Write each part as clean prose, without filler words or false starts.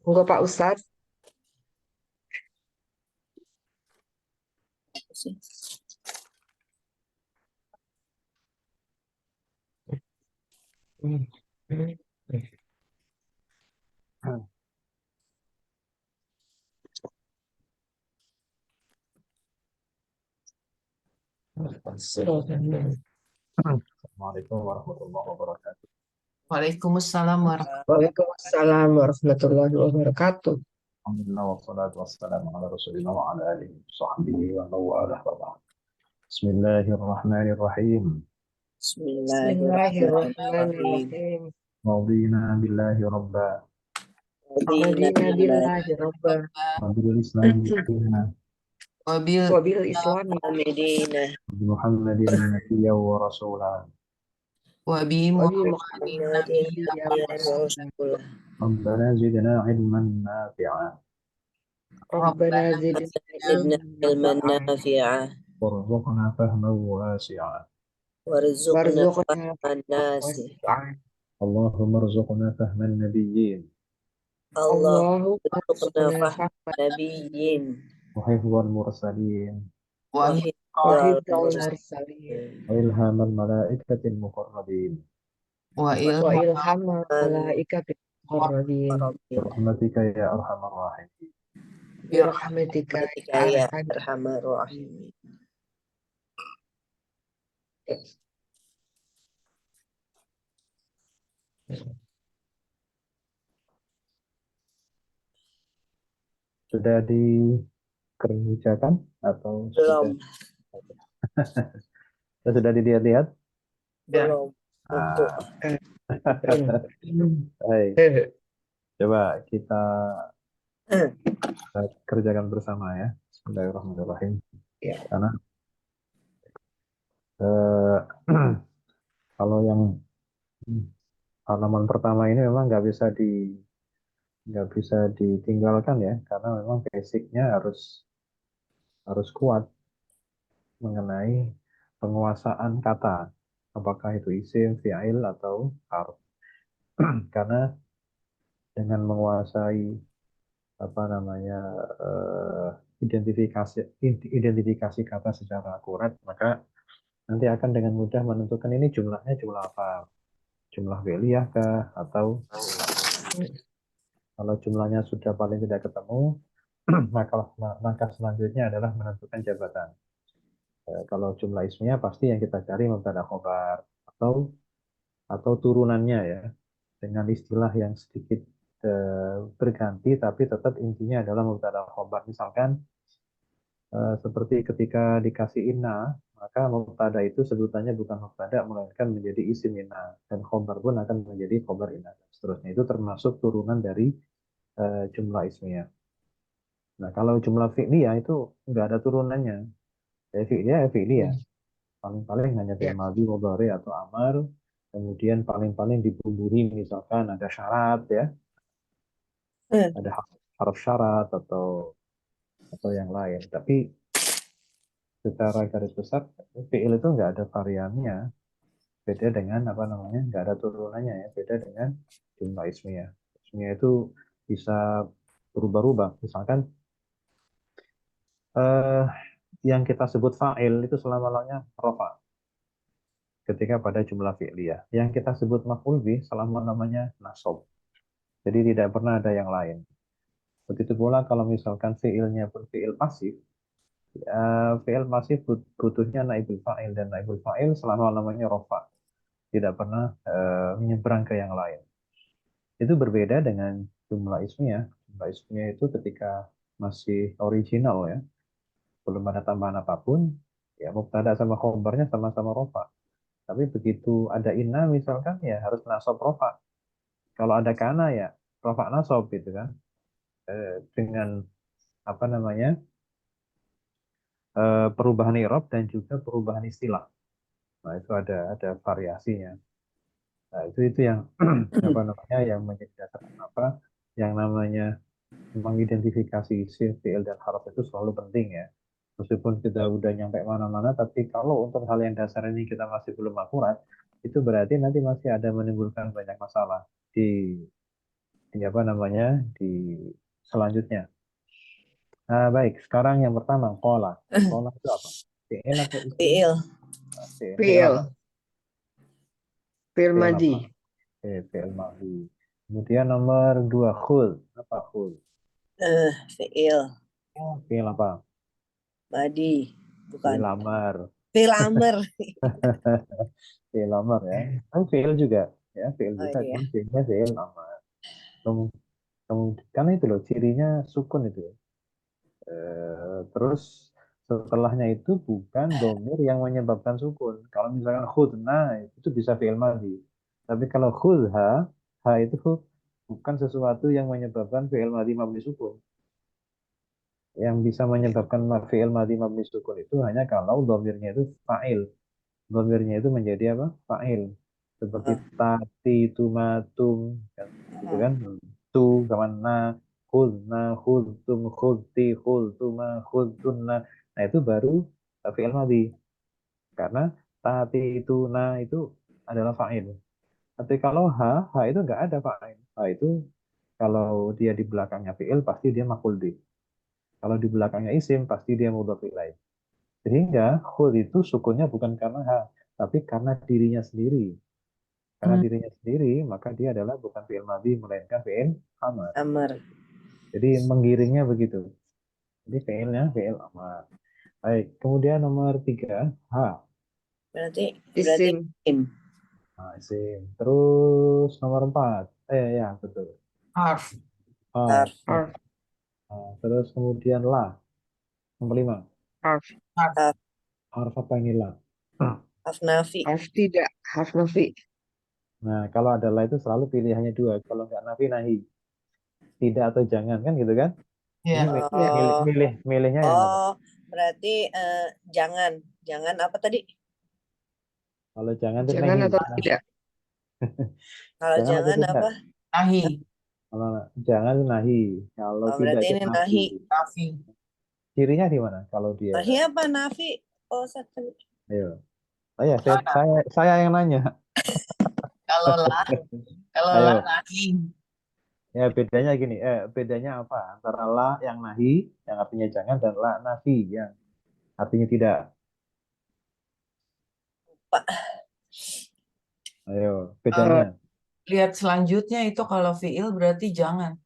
Monggo Pak Ustadz. Assalamualaikum warahmatullahi wabarakatuh. Waalaikumsalam warahmatullahi Waalaikumsalam warahmatullahi wabarakatuh. Alhamdulillah wassalatu wassalamu ala Rasulillah wa ala alihi wa sahbihi wa man walah wa ba'd. Bismillahirrahmanirrahim. Bismillahirrahmanirrahim. Bismillahirrahmanirrahim. Radina billahi rabba Radina billahi rabba wa bil islam dina Wabil wa bil islami Medina wa bi Muhammadin nabiyyan wa rasulah. wabi wa bi Muhammadin Muhammadin nabiyyan nabiyyan wa rasulah. Rabbana zidna ilman nafi'a Rabbana zidna ilman nafi'a warzuqna fahman wasi'a. warzuqna wasi'an. Allahumma rzuqna fahman nabiyyin Allahumma arzuqna fahman nabiyyin wa hifdzal mursalin wa wa hifdzal mursalin wa ilhamal malaikatil muqarrabin. wa wa ilham ilhamul malaikatil muqarrabin Birahmatika ya arhamar rahimin. bi rahmatika ya arhamar rahimin. Sudah dikerjakan atau belum sudah dilihat-lihat? belum Baik, coba kita kerjakan bersama ya. Bismillahirrahmanirrahim. Ya. Karena kalau yang halaman pertama ini memang nggak bisa ditinggalkan ya, karena memang basicnya harus kuat mengenai penguasaan kata, apakah itu isim, fi'il atau harf. Karena dengan menguasai identifikasi kata secara akurat, maka nanti akan dengan mudah menentukan ini jumlahnya jumlah apa, jumlah fi'liyah kah atau kalau jumlahnya sudah paling tidak ketemu, maka selanjutnya adalah menentukan jabatan. Kalau jumlah ismiyah pasti yang kita cari mubtada khobar atau turunannya ya, dengan istilah yang sedikit berganti tapi tetap intinya adalah mubtada khobar. Misalkan seperti ketika dikasih inna, maka mubtada itu sebutannya bukan mubtada melainkan menjadi isim inna, dan khobar pun akan menjadi khobar inna dan seterusnya. Itu termasuk turunan dari jumlah ismiyah. Nah, kalau jumlah fi'liyah itu nggak ada turunannya. Ya fi'liyah. Paling-paling hanya fi'il madhi, mudhari atau amar. Kemudian paling-paling dibumbui misalkan ada syarat ya, ada harf syarat atau yang lain. Tapi secara garis besar fi'il itu nggak ada variannya. Beda dengan nggak ada turunannya ya. Beda dengan jumlah ismiyah. Ismiyah itu bisa berubah-ubah. Misalkan yang kita sebut fa'il itu selama-lamanya rofa ketika pada jumlah fi'liyah. Yang kita sebut maf'ul bih selama-lamanya nasab. Jadi tidak pernah ada yang lain. Begitu pula kalau misalkan fi'ilnya pun fi'il pasif, fi'il pasif butuhnya naibul fa'il, dan naibul fa'il selama-lamanya rofa. Tidak pernah menyeberang ke yang lain. Itu berbeda dengan jumlah ismiyah. Jumlah ismiyah itu ketika masih original ya, belum ada tambahan apapun, ya mubtada sama khobarnya sama-sama rofa. Tapi begitu ada inna misalkan ya harus nasab rofa. Kalau ada kana ya rofa nasab gitu kan. Dengan perubahan i'rab dan juga perubahan istilah. Nah, itu ada variasinya. Nah, itu yang yang menjadi dasar kenapa yang namanya mengidentifikasi isim, fi'il dan harf itu selalu penting ya. Meskipun kita udah nyampe mana-mana, tapi kalau untuk hal yang dasar ini kita masih belum akurat, itu berarti nanti masih ada menimbulkan banyak masalah di apa namanya di selanjutnya. Nah, baik. Sekarang yang pertama, pola. Pola itu apa? Fi'il atau isim? Fiil. Fi'il. Fi'il apa? Fi'il. Fi'il Fi'il madhi. apa? Fi'il madhi. Kemudian nomor dua, khul. Apa khul? Fiil. Fi'il apa? Madi. Bukan. Fi'il amar. Fiil amr. Fi'il amar ya. Kan fi'il juga. Ya, fi'il Oh juga. iya. Cuman fi'ilnya fi'il amar. Karena itu loh, cirinya sukun itu. Terus setelahnya itu bukan domir yang menyebabkan sukun. Kalau misalkan khudna itu bisa fi'il madhi. Tapi kalau khudha, ha itu bukan sesuatu yang menyebabkan fi'il madhi mabni sukun. Yang bisa menyebabkan fi'il madhi mabni sukun itu hanya kalau domirnya itu fa'il. Domirnya itu menjadi apa? Fa'il. Seperti Oh. tati, tumatum, kan? Gitu kan? Tu, kawan na, khudna, khudtum, khudti, khudtuma, khudtunna. Nah itu baru fi'il madhi. Karena tati itu na itu adalah fa'il. Tapi kalau ha itu nggak ada fa'il. Ha itu kalau dia di belakangnya fi'il pasti dia maf'ul bih. Kalau di belakangnya isim pasti dia mudhof ilaih. Sehingga khud itu sukunnya bukan karena ha, tapi karena dirinya sendiri. Karena dirinya sendiri, maka dia adalah bukan fi'il madhi, melainkan fi'il amar. Amr. Jadi menggiringnya begitu. Jadi fi'ilnya fi'il amar. Baik, kemudian nomor tiga, ha. Berarti Isim. isim. Nah, isim. Terus nomor empat, ya betul. Harf. Harf. Harf. Nah, terus kemudian la. Nomor lima, Harf. harf apa ini la? Afnafi. Harf tidak. Harf nafi. Nah, kalau ada la itu selalu pilihannya dua. Kalau nggak nafi, nahi. Tidak atau jangan, kan gitu kan? Ini Ya. milihnya yang mana? Oh, berarti jangan. Jangan apa tadi? Kalau jangan itu Jangan nahi. atau tidak. Kalau Jangan atau jangan tidak? apa? Nahi. Kalau jangan itu nahi. Kalau Oh, tidak berarti itu ini nafi. nahi. Nafi. Cirinya di mana? Kalau dia, Nahi apa nafi? Oh, satu. ayo. Oh ya, Mana? saya yang nanya. Kalau la, kalau la Ayo. nahi. Ya bedanya gini. Bedanya apa antara la yang nahi, yang artinya jangan, dan la nafi yang artinya tidak. Pak. Ayo, bedanya. Lihat selanjutnya itu kalau fiil berarti jangan.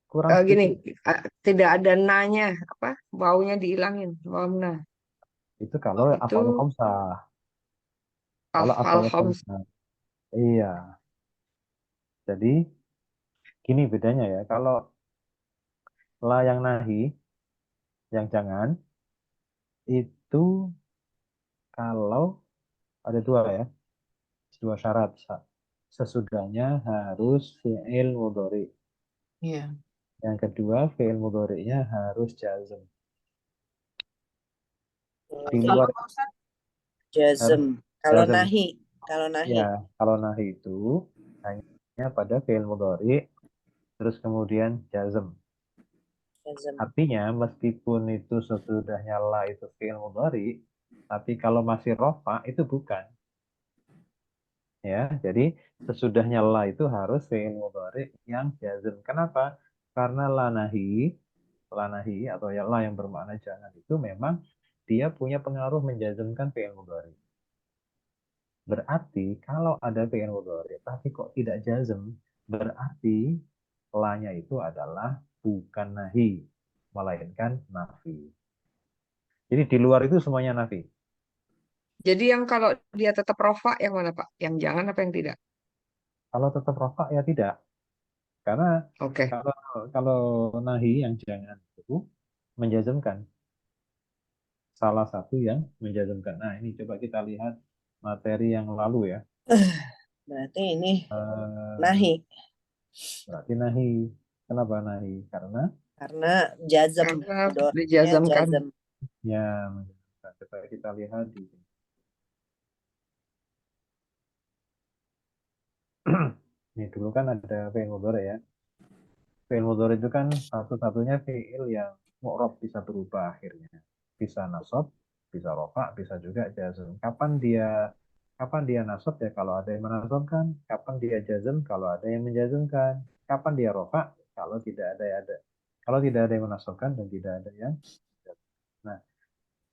Kurang Gini, sedikit. tidak ada nanya, apa? Baunya dihilangin. Wamna. Itu kalau Itu afal khamsah. Kalau afal afal khoms. khamsah. Iya. Jadi gini bedanya ya. Kalau la yang nahi, yang jangan, itu kalau ada dua ya, dua syarat. Sesudahnya harus fi'il mudhari. Iya. Yang kedua, fi'il mudhari'nya harus jazm. Di Kalau luar Ustaz, Jazm. harus Kalau jazm. nahi. Kalau nahi. Ya, kalau nahi itu hanya pada fi'il mudhari, terus kemudian jazm. Jazm. Artinya, meskipun itu sesudahnya la itu fi'il mudhari, tapi kalau masih rofa itu bukan. Ya, jadi sesudahnya la itu harus fi'il mudhari yang jazm. Kenapa? Karena la nahi atau ya la yang bermakna jangan itu memang dia punya pengaruh menjazmkan fi'il mudhari. Berarti kalau ada fi'il mudhari tapi kok tidak jazm, berarti la-nya itu adalah bukan nahi, melainkan nafi. Jadi di luar itu semuanya nafi. Jadi yang kalau dia tetap rofa yang mana Pak? Yang jangan apa yang tidak? Kalau tetap rofa ya tidak. Karena Oke. kalau kalau nahi yang jangan itu menjazmkan, salah satu yang menjazmkan. Nah, ini coba kita lihat materi yang lalu ya. Berarti ini Eh, nahi. berarti nahi. Kenapa nahi? Karena Karena jazm. Karena Mudhari'nya dijazmkan. jazm. ya menjazmkan. Coba kita lihat di sini. Ini dulu kan ada fi'il mudhari ya. Fi'il mudhari itu kan satu-satunya fi'il yang mu'rab bisa berubah akhirnya. Bisa nasab, bisa rofa, bisa juga jazm. Kapan dia Kapan dia nasab ya kalau ada yang menasabkan. Kapan dia jazm kalau ada yang menjazmkan. Kapan dia rofa kalau tidak ada. Kalau tidak ada yang menasabkan dan tidak ada yang. Nah,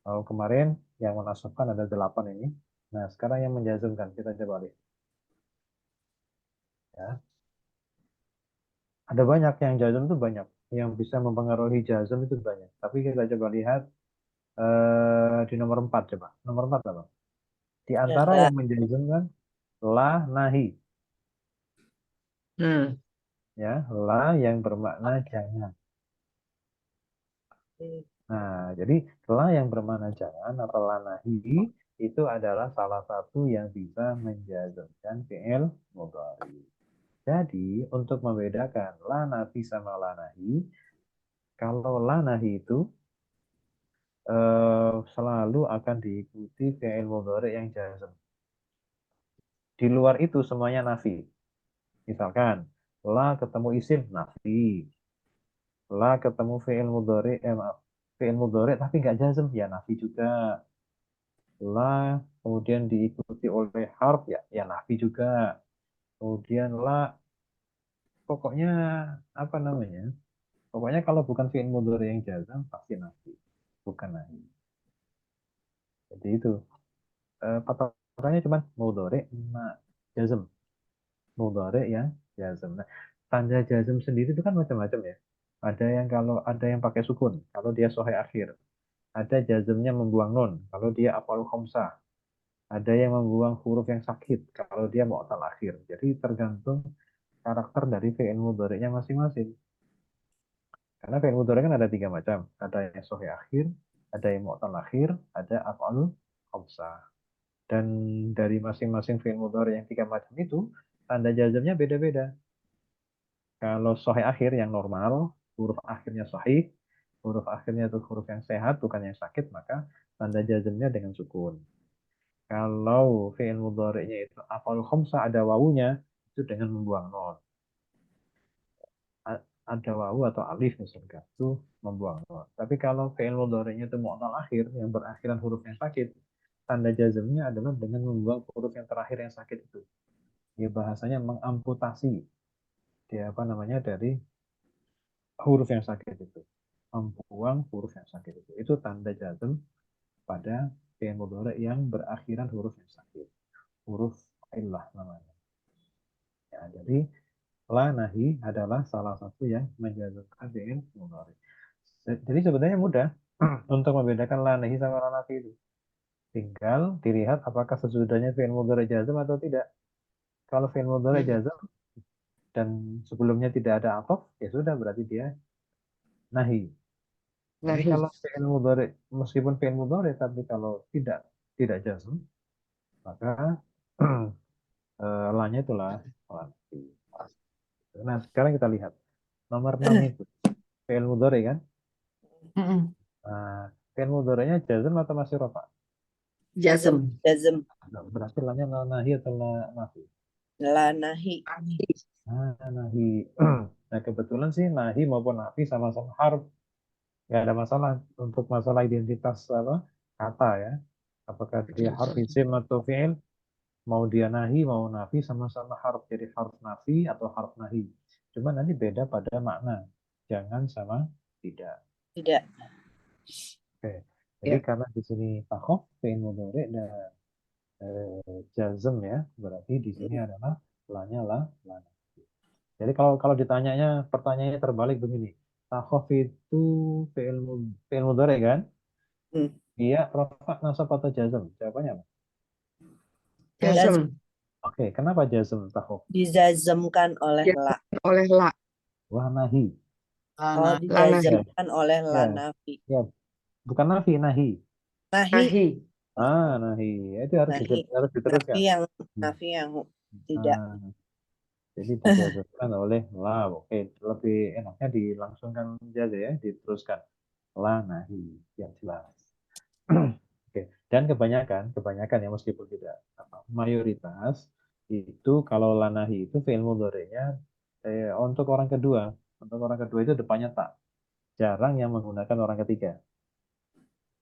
kalau kemarin yang menasabkan ada 8 ini. Nah, sekarang yang menjazmkan kita coba lihat. Ya. Ada banyak yang jazm itu banyak. Yang bisa mempengaruhi jazm itu banyak. Tapi kita coba lihat di nomor 4 coba. Nomor 4 apa? Di Ya, antara lah. yang menjazmkan la nahi. Hmm. Ya, la yang bermakna jangan. Nah, jadi la yang bermakna jangan atau la nahi itu adalah salah satu yang bisa menjazmkan fi'il mudhari. Jadi, untuk membedakan la nafi sama la nahi, kalau la nahi itu selalu akan diikuti fi'il mudhari yang jazm. Di luar itu semuanya nafi. Misalkan, la ketemu isim nafi. La ketemu fi'il mudhari, maaf, fi'il mudhari tapi nggak jazm, ya nafi juga. La kemudian diikuti oleh harf, ya nafi juga. Kemudian la, pokoknya apa namanya? Pokoknya kalau bukan fi'il mudhari yang jazm, pasti nafi. Bukan nahi. Jadi itu. Patokannya cuma mudhari, jazm. Mudhari yang jazm. Nah, tanda jazm sendiri itu kan macam-macam ya. Ada yang kalau ada yang pakai sukun, kalau dia sahih akhir. Ada jazmnya membuang nun, kalau dia afal khamsah. Ada yang membuang huruf yang sakit, kalau dia mu'tal akhir. Jadi tergantung karakter dari fi'il mudhari'nya masing-masing. Karena fi'il mudhari' kan ada 3 macam. Ada yang sahih akhir, ada yang mu'tal akhir, ada afal khamsah. Dan dari masing-masing fi'il mudhari' yang 3 macam itu, tanda jazmnya beda-beda. Kalau sahih akhir yang normal, huruf akhirnya sahih, huruf akhirnya itu huruf yang sehat, bukan yang sakit, maka tanda jazmnya dengan sukun. Kalau fi'il mudhari'nya itu afal khamsah ada wawunya, itu dengan membuang non. Ada wawu atau alif misalkan, itu membuang non. Tapi kalau fi'il mudhari'nya itu mu'tal akhir, yang berakhiran huruf yang sakit, tanda jazmnya adalah dengan membuang huruf yang terakhir yang sakit itu. Ya bahasanya mengamputasi dia apa namanya dari huruf yang sakit itu. Membuang huruf yang sakit itu. Itu tanda jazm pada fi'il mudhari' yang berakhiran huruf yang sakit. Huruf illah namanya. Ya, jadi la nahi adalah salah satu yang menjazmkan fi'il mudhari'. Jadi sebenarnya mudah untuk membedakan la nahi sama la nafi itu. Tinggal dilihat apakah sesudahnya fi'il mudhari' jazm atau tidak. Kalau fi'il mudhari' jazm dan sebelumnya tidak ada ataf, ya sudah berarti dia nahi. Tapi Nahi. kalau fi'il mudhari' meskipun fi'il mudhari' tapi kalau tidak jazm, maka la-nya itulah la nafi. Nah, sekarang kita lihat nomor 6 itu fi'il mudhari' kan? Mm-mm. Nah, fi'il mudhari'nya jazm atau masih rafa? Jazm. Jazm. Berarti la-nya la nahi atau la nafi? La nahi. Nah, nahi. Nah, kebetulan sih nahi maupun nafi sama-sama harf. Nggak ada masalah untuk masalah identitas apa kata ya. Apakah dia harf isim atau fi'il? Mau dia nahi, mau nafi sama-sama harf. Jadi harf nafi atau harf nahi. Cuma nanti beda pada makna. Jangan sama tidak. Tidak. Oke. Jadi Ya. karena di sini tahof, fi'il mudhari dan jazm ya, berarti di sini adalah la-nya la. Jadi kalau kalau ditanyanya pertanyaannya terbalik begini. Tahof itu fi'il mudhari kan? Hmm. Dia rafa nasab atau jazm? Jawabannya apa? Jazm. Oke, kenapa jazm tahof? Dizazmkan oleh la. Jazm oleh la. Wah nahi. Oh, Lana. La nahi. Ya, dizazmkan oleh la ya, nafi. ya. Bukan nafi, nahi. Nahi. Nahi. Nahi. Ya, itu harus Nahi. harus diteruskan. Nafi yang tidak. Nah, jadi dijazmkan oleh la. Oke, lebih enaknya dilangsungkan saja ya, diteruskan. La nahi. Yang jelas. Oke. Dan kebanyakan ya meskipun tidak mayoritas itu kalau lanahi itu fi'il mudhari'nya untuk orang kedua. Untuk orang kedua itu depannya tak. Jarang yang menggunakan orang ketiga.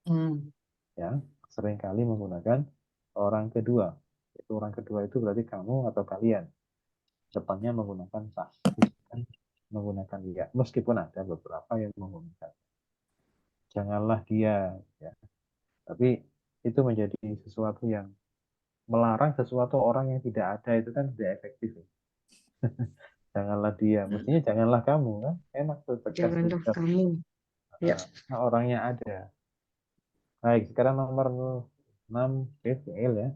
Hmm. Ya, seringkali menggunakan orang kedua. orang kedua itu berarti kamu atau kalian. Depannya menggunakan sa, bukan menggunakan dia. Meskipun ada beberapa yang menggunakan. Janganlah dia, ya. Tapi itu menjadi sesuatu yang melarang sesuatu orang yang tidak ada itu kan tidak efektif. Ya. Janganlah dia, mestinya janganlah kamu kan, enak tuh tegas Janganlah tegas. kamu. Ya. Nah, orangnya ada. Baik, sekarang nomor 6 fi'il ya.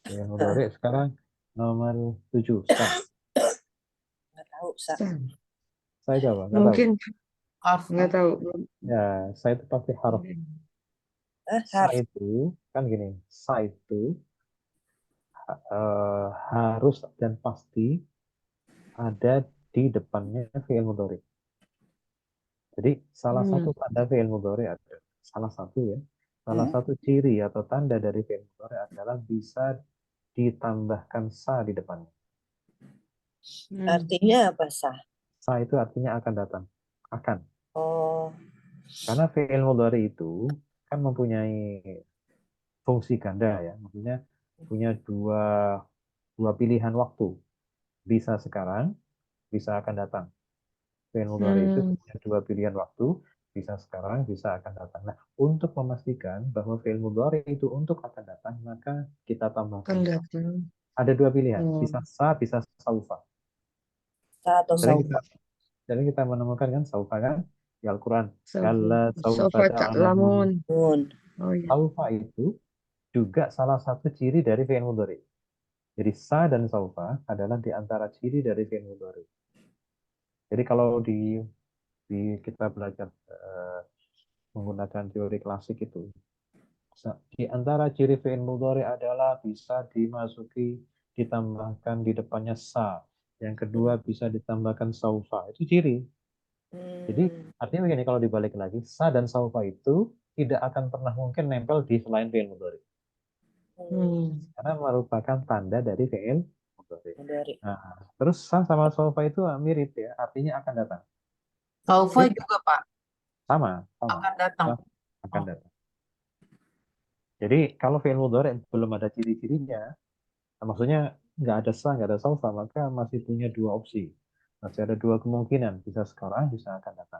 Fi'il mudhari sekarang nomor 7 sa. Nggak tahu, Sa. Saya coba, nggak tahu. Mungkin Harf nggak tahu. Ya, saya itu pasti harf. Sa Harf. itu kan gini, sa itu harus dan pasti ada di depannya fi'il mudhari. Jadi salah satu tanda fi'il mudhari ada salah satu ya. Salah satu ciri atau tanda dari fi'il mudhari adalah bisa ditambahkan sa di depannya. Artinya apa, Sa? Sa itu artinya akan datang. Akan. Oh, Karena fi'il mudhari itu kan mempunyai fungsi ganda ya. Maksudnya punya dua pilihan waktu. Bisa sekarang, bisa akan datang. Fi'il mudhari itu punya dua pilihan waktu, bisa sekarang, bisa akan datang. Nah, untuk memastikan bahwa fi'il mudhari itu untuk akan datang, maka kita tambahkan Akan sa. datang. Ada dua pilihan, Oh, bisa sa, bisa saufa. Sa atau Sering Saufa. kita menemukan kan saufa kan di Al-Quran. saufa. Kalla saufa Saufa ta'lamun. ta'lamun. Nun. Oh ya. Saufa itu juga salah satu ciri dari fi'il mudhari. Jadi sa dan saufa adalah di antara ciri dari fi'il mudhari. Jadi kalau kita belajar menggunakan teori klasik itu, di antara ciri fi'il mudhari adalah bisa dimasuki, ditambahkan di depannya sa. Yang kedua bisa ditambahkan saufa. Itu ciri. Jadi artinya begini, kalau dibalik lagi, sa dan saufa itu tidak akan pernah mungkin nempel di selain fi'il mudhari. Karena merupakan tanda dari fi'il mudhari. Mudhari. Nah, terus sa sama saufa itu mirip ya, artinya akan datang. Saufa Jadi juga Pak sama. akan datang. Akan Oh. datang. Jadi kalau fi'il mudhari belum ada ciri-cirinya, maksudnya nggak ada sa, nggak ada saufa, maka masih punya dua opsi. Masih ada dua kemungkinan, bisa sekarang, bisa akan datang.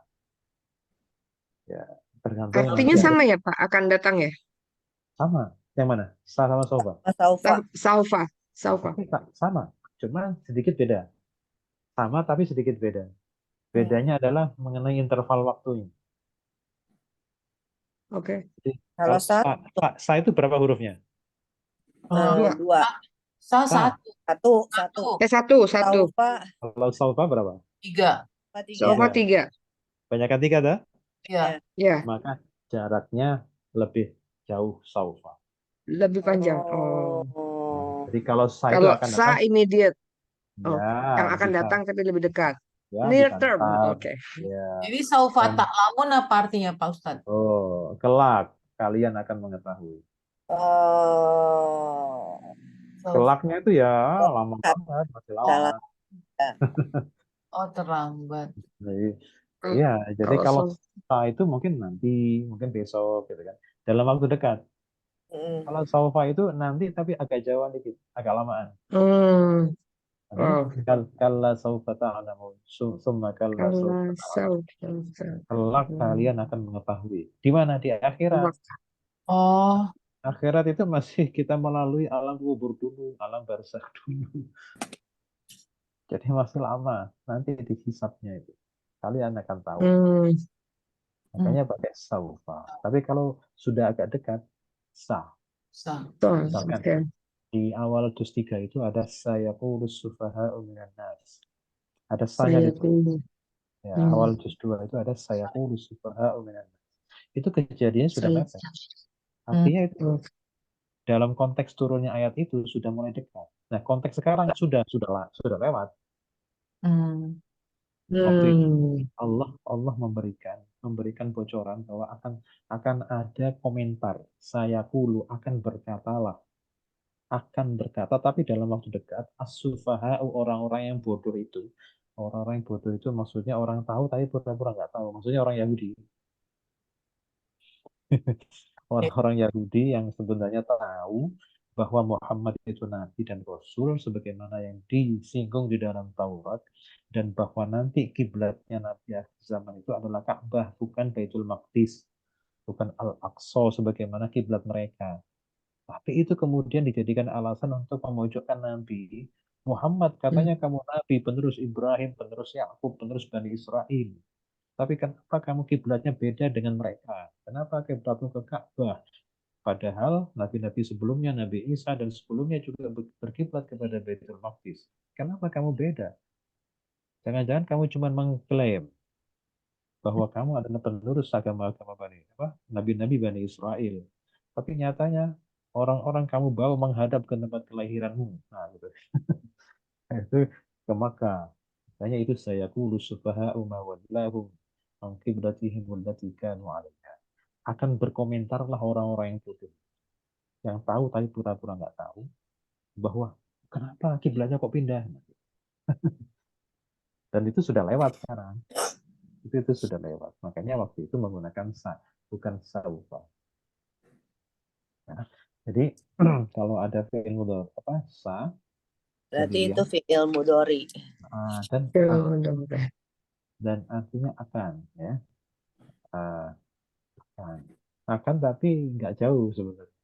Ya, tergantung Artinya nanti ada sama ya Pak, akan datang ya? sama. Yang mana? Sa sama saufa. Mas Saufa. Saufa. Saufa. Tapi sama, cuma sedikit beda. Sama tapi sedikit beda. Bedanya adalah mengenai interval waktunya. Oke. Jadi, Kalau kalau sa itu berapa hurufnya? Dua. dua. Sa Sa. satu. Satu. Satu. Saufa. Kalau saufa berapa? 3. Tiga. Saufa 3. Banyakan 3 dah? Ya. Ya, Maka jaraknya lebih jauh saufa. lebih panjang. Oh. Jadi kalau sa itu Kalau akan sa datang, immediate. Oh, ya yang akan bisa, datang tapi lebih dekat. ya Near bisa term. ntar, Oke. ya. Jadi saufa Dan, ta'lamun apa artinya Pak Ustadz? oh, kelak kalian akan mengetahui. Oh. Saufa. Kelaknya itu ya lama banget, masih lama. Dalam. Oh, terlambat. Jadi, ya, jadi Kalau kalau saufa. sa itu mungkin nanti, mungkin besok gitu kan. Dalam waktu dekat. Mm. Kalau saufa itu nanti tapi agak jauhan dikit, agak lamaan. Wow. Kalla saufa ta'lamun, summa kalla Kalau saufa ta'lamun. saufa. Kelak kalian akan mengetahui. Di mana? Di akhirat. Oh, Akhirat itu masih kita melalui alam kubur dulu, alam barzakh dulu. Jadi masih lama. Nanti dihisapnya itu. Kalian akan tahu. Makanya pakai saufa. Tapi kalau sudah agak dekat, sa. sa. Misalkan Oke. di awal juz 3 itu ada sayaqulus sufaha'u minan nas. Ada sa-nya Saya di situ. tunggu. Ya, awal juz 2 itu ada sayaqulus sufaha'u minan nas. Itu kejadiannya sudah Saya. mepet. Artinya itu Oh. dalam konteks turunnya ayat itu sudah mulai dekat. Nah, konteks sekarang sudah lewat. Waktu itu Allah memberikan bocoran bahwa akan ada komentar. Sayaqulu akan berkata, tapi dalam waktu dekat as-sufaha'u orang-orang yang bodoh itu. Orang-orang yang bodoh itu maksudnya orang tahu tapi pura-pura nggak tahu. Maksudnya orang Yahudi. Orang-orang Yahudi yang sebenarnya tahu bahwa Muhammad itu nabi dan rasul sebagaimana yang disinggung di dalam Taurat, dan bahwa nanti kiblatnya nabi akhir zaman itu adalah Ka'bah, bukan Baitul Maqdis, bukan Al-Aqsa sebagaimana kiblat mereka. Tapi itu kemudian dijadikan alasan untuk memojokkan Nabi Muhammad. Katanya kamu Nabi, penerus Ibrahim, penerus Yakub, penerus Bani Israel. Tapi kenapa kamu kiblatnya beda dengan mereka? Kenapa kiblatmu ke Ka'bah? Padahal nabi-nabi sebelumnya, Nabi Isa dan sebelumnya juga berkiblat kepada Baitul Maqdis. Kenapa kamu beda? Jangan-jangan kamu cuma mengklaim bahwa kamu adalah penerus agama-agama nabi-nabi Bani Israel. Tapi nyatanya orang-orang kamu bawa menghadap ke tempat kelahiranmu. Nah, gitu. Itu ke Makkah. Makanya itu saya qulu sufaha'u ma wallahum an qiblatihim allati kanu 'alaiha. Akan berkomentarlah orang-orang yang bodoh, yang tahu tapi pura-pura nggak tahu, bahwa kenapa kiblatnya kok pindah. Dan itu sudah lewat sekarang. Itu sudah lewat. Makanya waktu itu menggunakan sa, bukan saufa. Nah, jadi kalau ada fi'il mudhari sa, Berarti itu kemudian fi'il mudhari. dan Udah. artinya akan, ya. Akan tapi nggak jauh sebenarnya.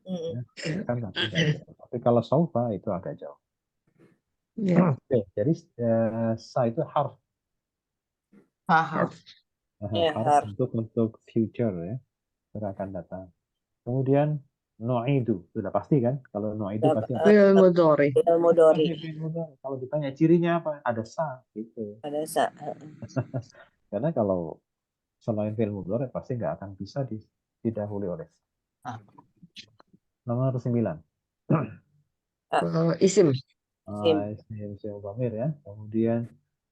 Mm-mm. Ya. Akan tapi nggak jauh. Tapi kalau saufa itu agak jauh. Ya. Oke, jadi sa itu harf, Paham. Ya, harf harf. untuk future, ya, akan datang. Kemudian nu'idu, sudah pasti kan? Kalau nu'idu pasti ada. Fi'il mudhari. Fi'il mudhari. Kalau ditanya cirinya apa? Ada sa, gitu. Ada sa. Karena kalau selain fi'il mudhari pasti nggak akan bisa didahului oleh sa. Ah. Nomor 9. Isim. Isim dhamir, ya. Kemudian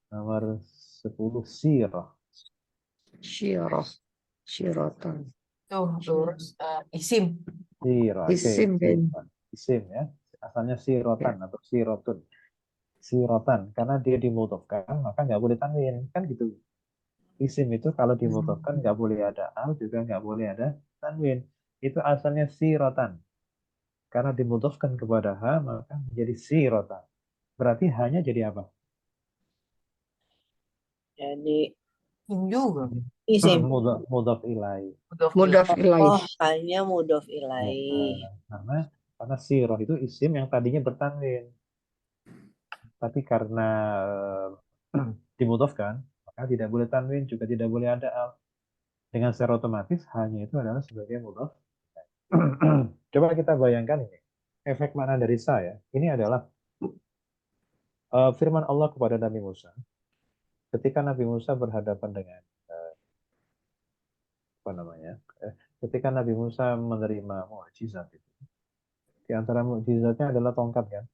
nomor 10 sirah. Syirah. Syiratan. Terus isim. Sirah. Isim kan. Isim, ya. Asalnya sirotan atau sirotun. Sirotan. Karena dia dimudhofkan, maka nggak boleh tanwin. Kan gitu. Isim itu kalau dimudhofkan nggak boleh ada al, juga nggak boleh ada tanwin. Itu asalnya sirotan. Karena dimudhofkan kepada ha, maka menjadi sirotan. Berarti hanya jadi apa? Jadi Isim juga. isim. Mudhaf ilaih. Mudhaf ilaih. Oh, hanya mudhof Ya, ilaih. karena siroh itu isim yang tadinya bertanwin, tapi karena dimudhofkan, maka tidak boleh tanwin, juga tidak boleh ada al. Dengan secara otomatis hanya itu adalah sebagai mudhaf. Coba kita bayangkan ini. Efek makna dari saya, ini adalah firman Allah kepada Nabi Musa. Ketika Nabi Musa berhadapan dengan apa namanya? Ketika Nabi Musa menerima mukjizat itu. Di antara mukjizatnya adalah tongkat, kan?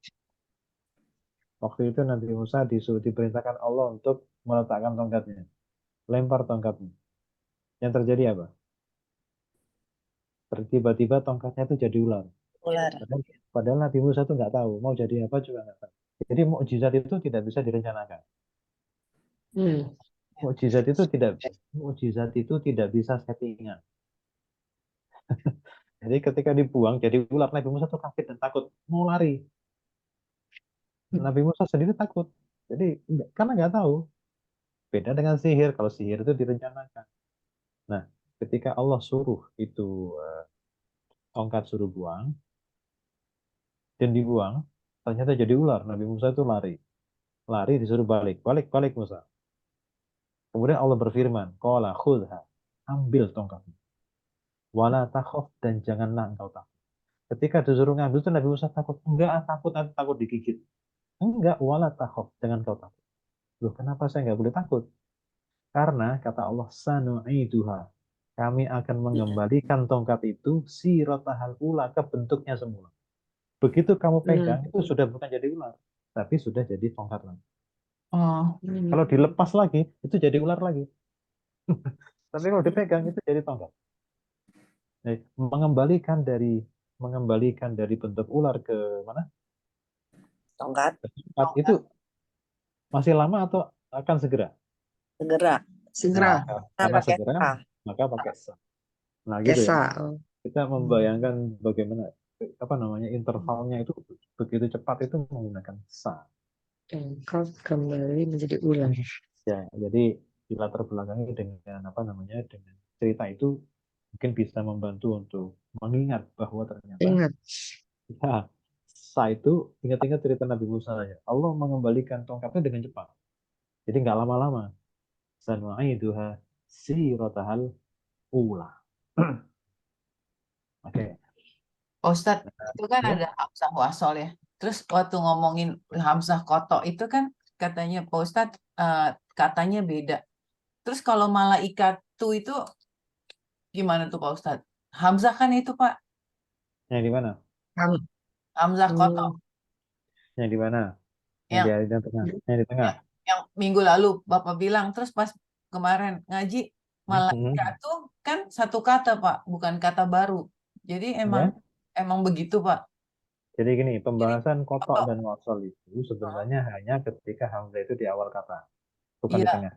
Waktu itu Nabi Musa diperintahkan Allah untuk meletakkan tongkatnya. Lempar tongkatnya. Yang terjadi apa? Tiba-tiba tongkatnya itu jadi ular. Ular. Padahal Nabi Musa itu nggak tahu. Mau jadi apa juga nggak tahu. Jadi mukjizat itu tidak bisa direncanakan. Mukjizat itu tidak bisa settingan. Jadi ketika dibuang jadi ular, Nabi Musa tuh kaget dan takut, mau lari. Nabi Musa sendiri takut. Jadi karena nggak tahu. Beda dengan sihir. Kalau sihir itu direncanakan. Nah, ketika Allah suruh itu tongkat suruh buang dan dibuang, ternyata jadi ular. Nabi Musa itu lari disuruh balik Musa. Kemudian Allah berfirman, qala khudha, ambil tongkatnya. Wala takhaf, dan janganlah engkau takut. Ketika disuruh ngambil itu Nabi Musa takut. Enggak, takut digigit. Enggak, wala takhaf, jangan kau takut. Loh, kenapa saya nggak boleh takut? Karena kata Allah, sanu'iduha, kami akan mengembalikan tongkat itu siratahal ula, ke bentuknya semula. Begitu kamu pegang, itu sudah bukan jadi ular, tapi sudah jadi tongkat lagi. Oh. Kalau dilepas lagi, itu jadi ular lagi. Tapi kalau dipegang, itu jadi tongkat. Nah, mengembalikan dari bentuk ular ke mana? Tongkat. Tongkat itu masih lama atau akan segera? Segera. Karena Pakai segera, sa. maka pakai sa. Nah, gitu ya. Esa. Kita membayangkan bagaimana apa namanya intervalnya itu begitu cepat itu menggunakan sa. Engkau kembali menjadi ular. Ya, jadi di latar belakangnya dengan apa namanya dengan cerita itu mungkin bisa membantu untuk mengingat bahwa ternyata Ingat. ya, sa itu ingat-ingat cerita Nabi Musa ya. Allah mengembalikan tongkatnya dengan cepat. Jadi nggak lama-lama. Sanu'iduha siratahal ula. Oke. Pak Ustadz, itu kan Ya. ada Hamzah wasol ya. Terus waktu ngomongin Hamzah kotok itu kan katanya Pak Ustadz katanya beda. Terus kalau malaikatu itu gimana tuh Pak Ustadz? Hamzah kan itu Pak, Yang di mana? Ham- Hamzah kotok Hmm. Yang di mana? Yang di yang yang tengah. Yang di tengah. yang, yang minggu lalu Bapak bilang. Terus pas kemarin ngaji Mhm. malaikatu kan satu kata Pak, bukan kata baru. Jadi emang Ya. emang begitu Pak. Jadi gini, Jadi pembahasan kotok kotok. dan wasol itu sebenarnya hanya ketika hamzah itu di awal kata, bukan di Iya, tengah.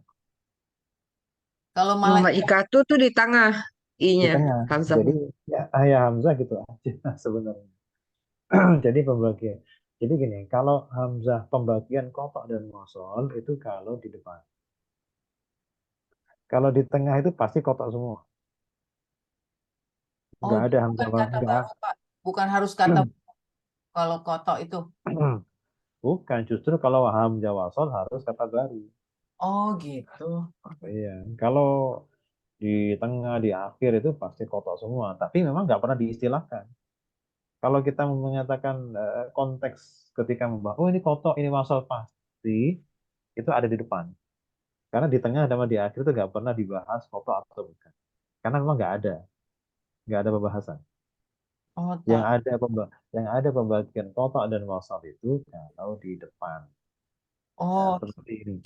kalau malaikat Malaikatu tuh di tengah Di I-nya. tengah. Jadi Hamzahnya. ya ayah hamzah gitu aja sebenarnya. Jadi pembagian. Jadi gini, kalau hamzah pembagian kotok dan wasol itu kalau di depan. Kalau di tengah itu pasti kotok semua. oh Nggak ada jadi hamzah bukan bang, kata nggak. baru Pak. Bukan harus kata kalau kotok itu. Bukan, justru kalau hamzah wasol harus kata baru. Oh gitu. Iya, kalau di tengah, di akhir itu pasti kotok semua. Tapi memang nggak pernah diistilahkan. Kalau kita mengatakan konteks ketika membahas, oh ini kotok, ini wasal pasti itu ada di depan. Karena di tengah sama di akhir itu nggak pernah dibahas kotok atau bukan. Karena memang nggak ada pembahasan. Oh Yang tak. ada yang ada pembagian kotok dan wasal itu kalau di depan. Nah, Oh seperti ini.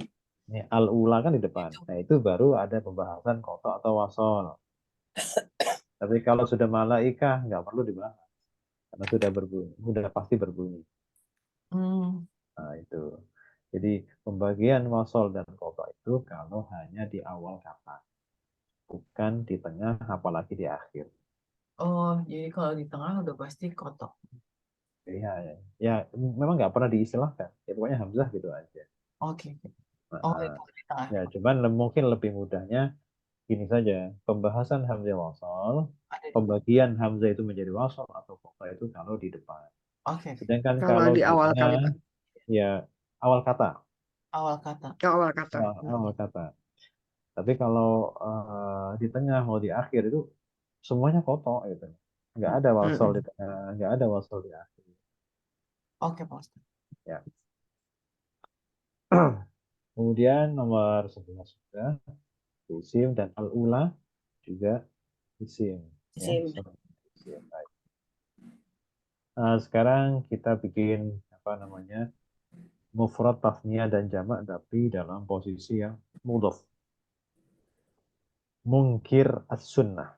Ini al-ula kan di depan. gitu. Nah, itu baru ada pembahasan kotok atau wasal. Tapi kalau sudah malaikah nggak perlu dibahas karena sudah berbunyi, sudah pasti berbunyi. Hmm. Nah, itu. Jadi pembagian wasol dan kotok itu kalau hanya di awal kata, bukan di tengah apalagi di akhir. Oh jadi kalau di tengah udah pasti kotok. Ya, memang nggak pernah diistilahkan. Ya pokoknya hamzah gitu aja. Oke. Oh Nah, itu di tengah. ya cuman mungkin lebih mudahnya gini saja. Pembahasan hamzah wasol, Ada di depan. pembagian hamzah itu menjadi wasol atau kotok itu kalau di depan. Oke. Sedangkan Kalau kalau di di awal tengah, kalimat. ya awal kata. Awal kata. Awal kata. Awal kata. Tapi kalau di tengah mau di akhir itu semuanya kotor gitu. Nggak ada wasol di Mm-mm. tengah, nggak ada wasol di akhir. Oke Pak Ustadz. Ya. Kemudian nomor 11 sudah isim dan al-ula juga isim ya. Sim. Isim. Baik. Nah, sekarang kita bikin apa namanya mufrad, tasniyah dan jamak tapi dalam posisi yang mudhaf. Mungkir as-sunnah,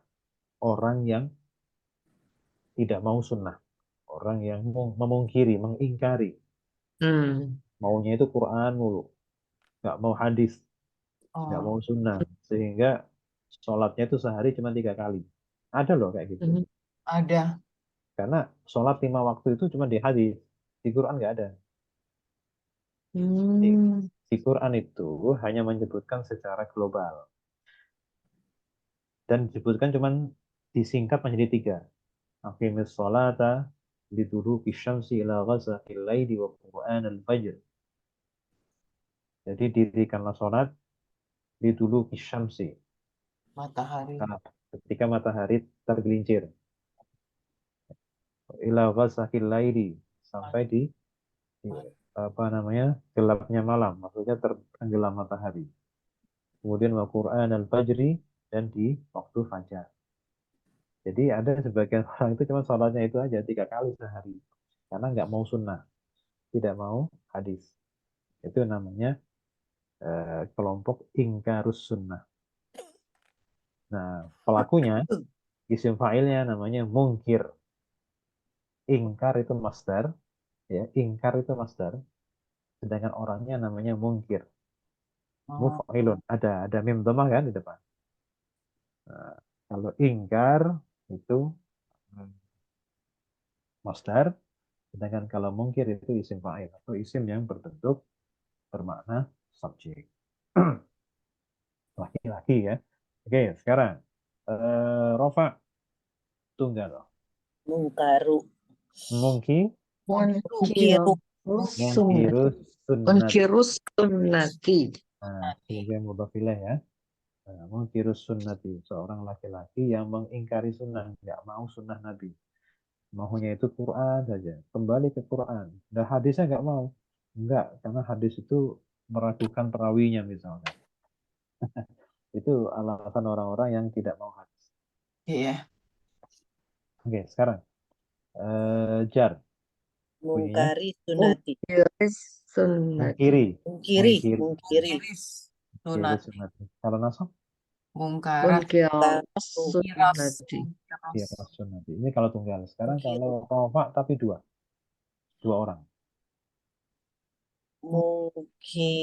orang yang tidak mau sunnah, orang yang memungkiri, mengingkari. Hmm. Maunya itu Quran mulu, nggak mau hadis, nggak Oh. mau sunnah, sehingga sholatnya itu sehari cuma 3 kali. Ada loh kayak gitu. Hmm. Ada. Karena sholat 5 waktu itu cuma di hadis, di Quran nggak ada. Di, Hmm. di Quran itu hanya menyebutkan secara global dan disebutkan cuma disingkat menjadi 3. Aqimis sholata liduluki syamsi ila ghasaqil laili wa Qur'an al-fajr. Jadi dirikanlah sholat liduluki syamsi. Matahari. Nah, ketika matahari tergelincir ila ghasaqil laili sampai di apa namanya gelapnya malam, maksudnya tenggelam matahari. Kemudian wa Qur'an al-fajri dan di waktu fajar. Jadi ada sebagian orang itu cuma sholatnya itu aja 3 kali sehari karena nggak mau sunnah, tidak mau hadis. Itu namanya kelompok ingkarus sunnah. Nah, pelakunya isim fa'ilnya namanya mungkir. Ingkar itu masdar, ya, ingkar itu masdar, sedangkan orangnya namanya mungkir. Oh. Muf'ilun, ada mim dhamma kan di depan. Nah, kalau ingkar itu masdar. Sedangkan kalau mungkir itu isim fa'il atau isim yang berbentuk bermakna subjek. Laki-laki ya. Oke, sekarang rofa tunggal. Mungkaru. Mungki, Mungkiru. mungkirus sunnati. Munkirus sunnati. Nah, sebagai mudhaf ilaih ya. Nah, mungkirus sunnati, seorang laki-laki yang mengingkari sunnah, nggak mau sunnah Nabi. Maunya itu Quran saja, kembali ke Quran. Dan hadisnya nggak mau. Enggak, karena hadis itu meragukan perawinya misalnya. Itu alasan orang-orang yang tidak mau hadis. Iya. Oke, sekarang jar bunyinya Mungkari sunati. Munkiris sunnati. mungkiri, Mungkiri. mungkiri, Mungkiri. Iris. mungkiri Sunat. sunnati. Kalau nasab, Mungkarat. Munkiras Kiras. sunnati. ya sunnati. Ini kalau tunggal. Sekarang kalau rofa tapi dua orang. Mungki.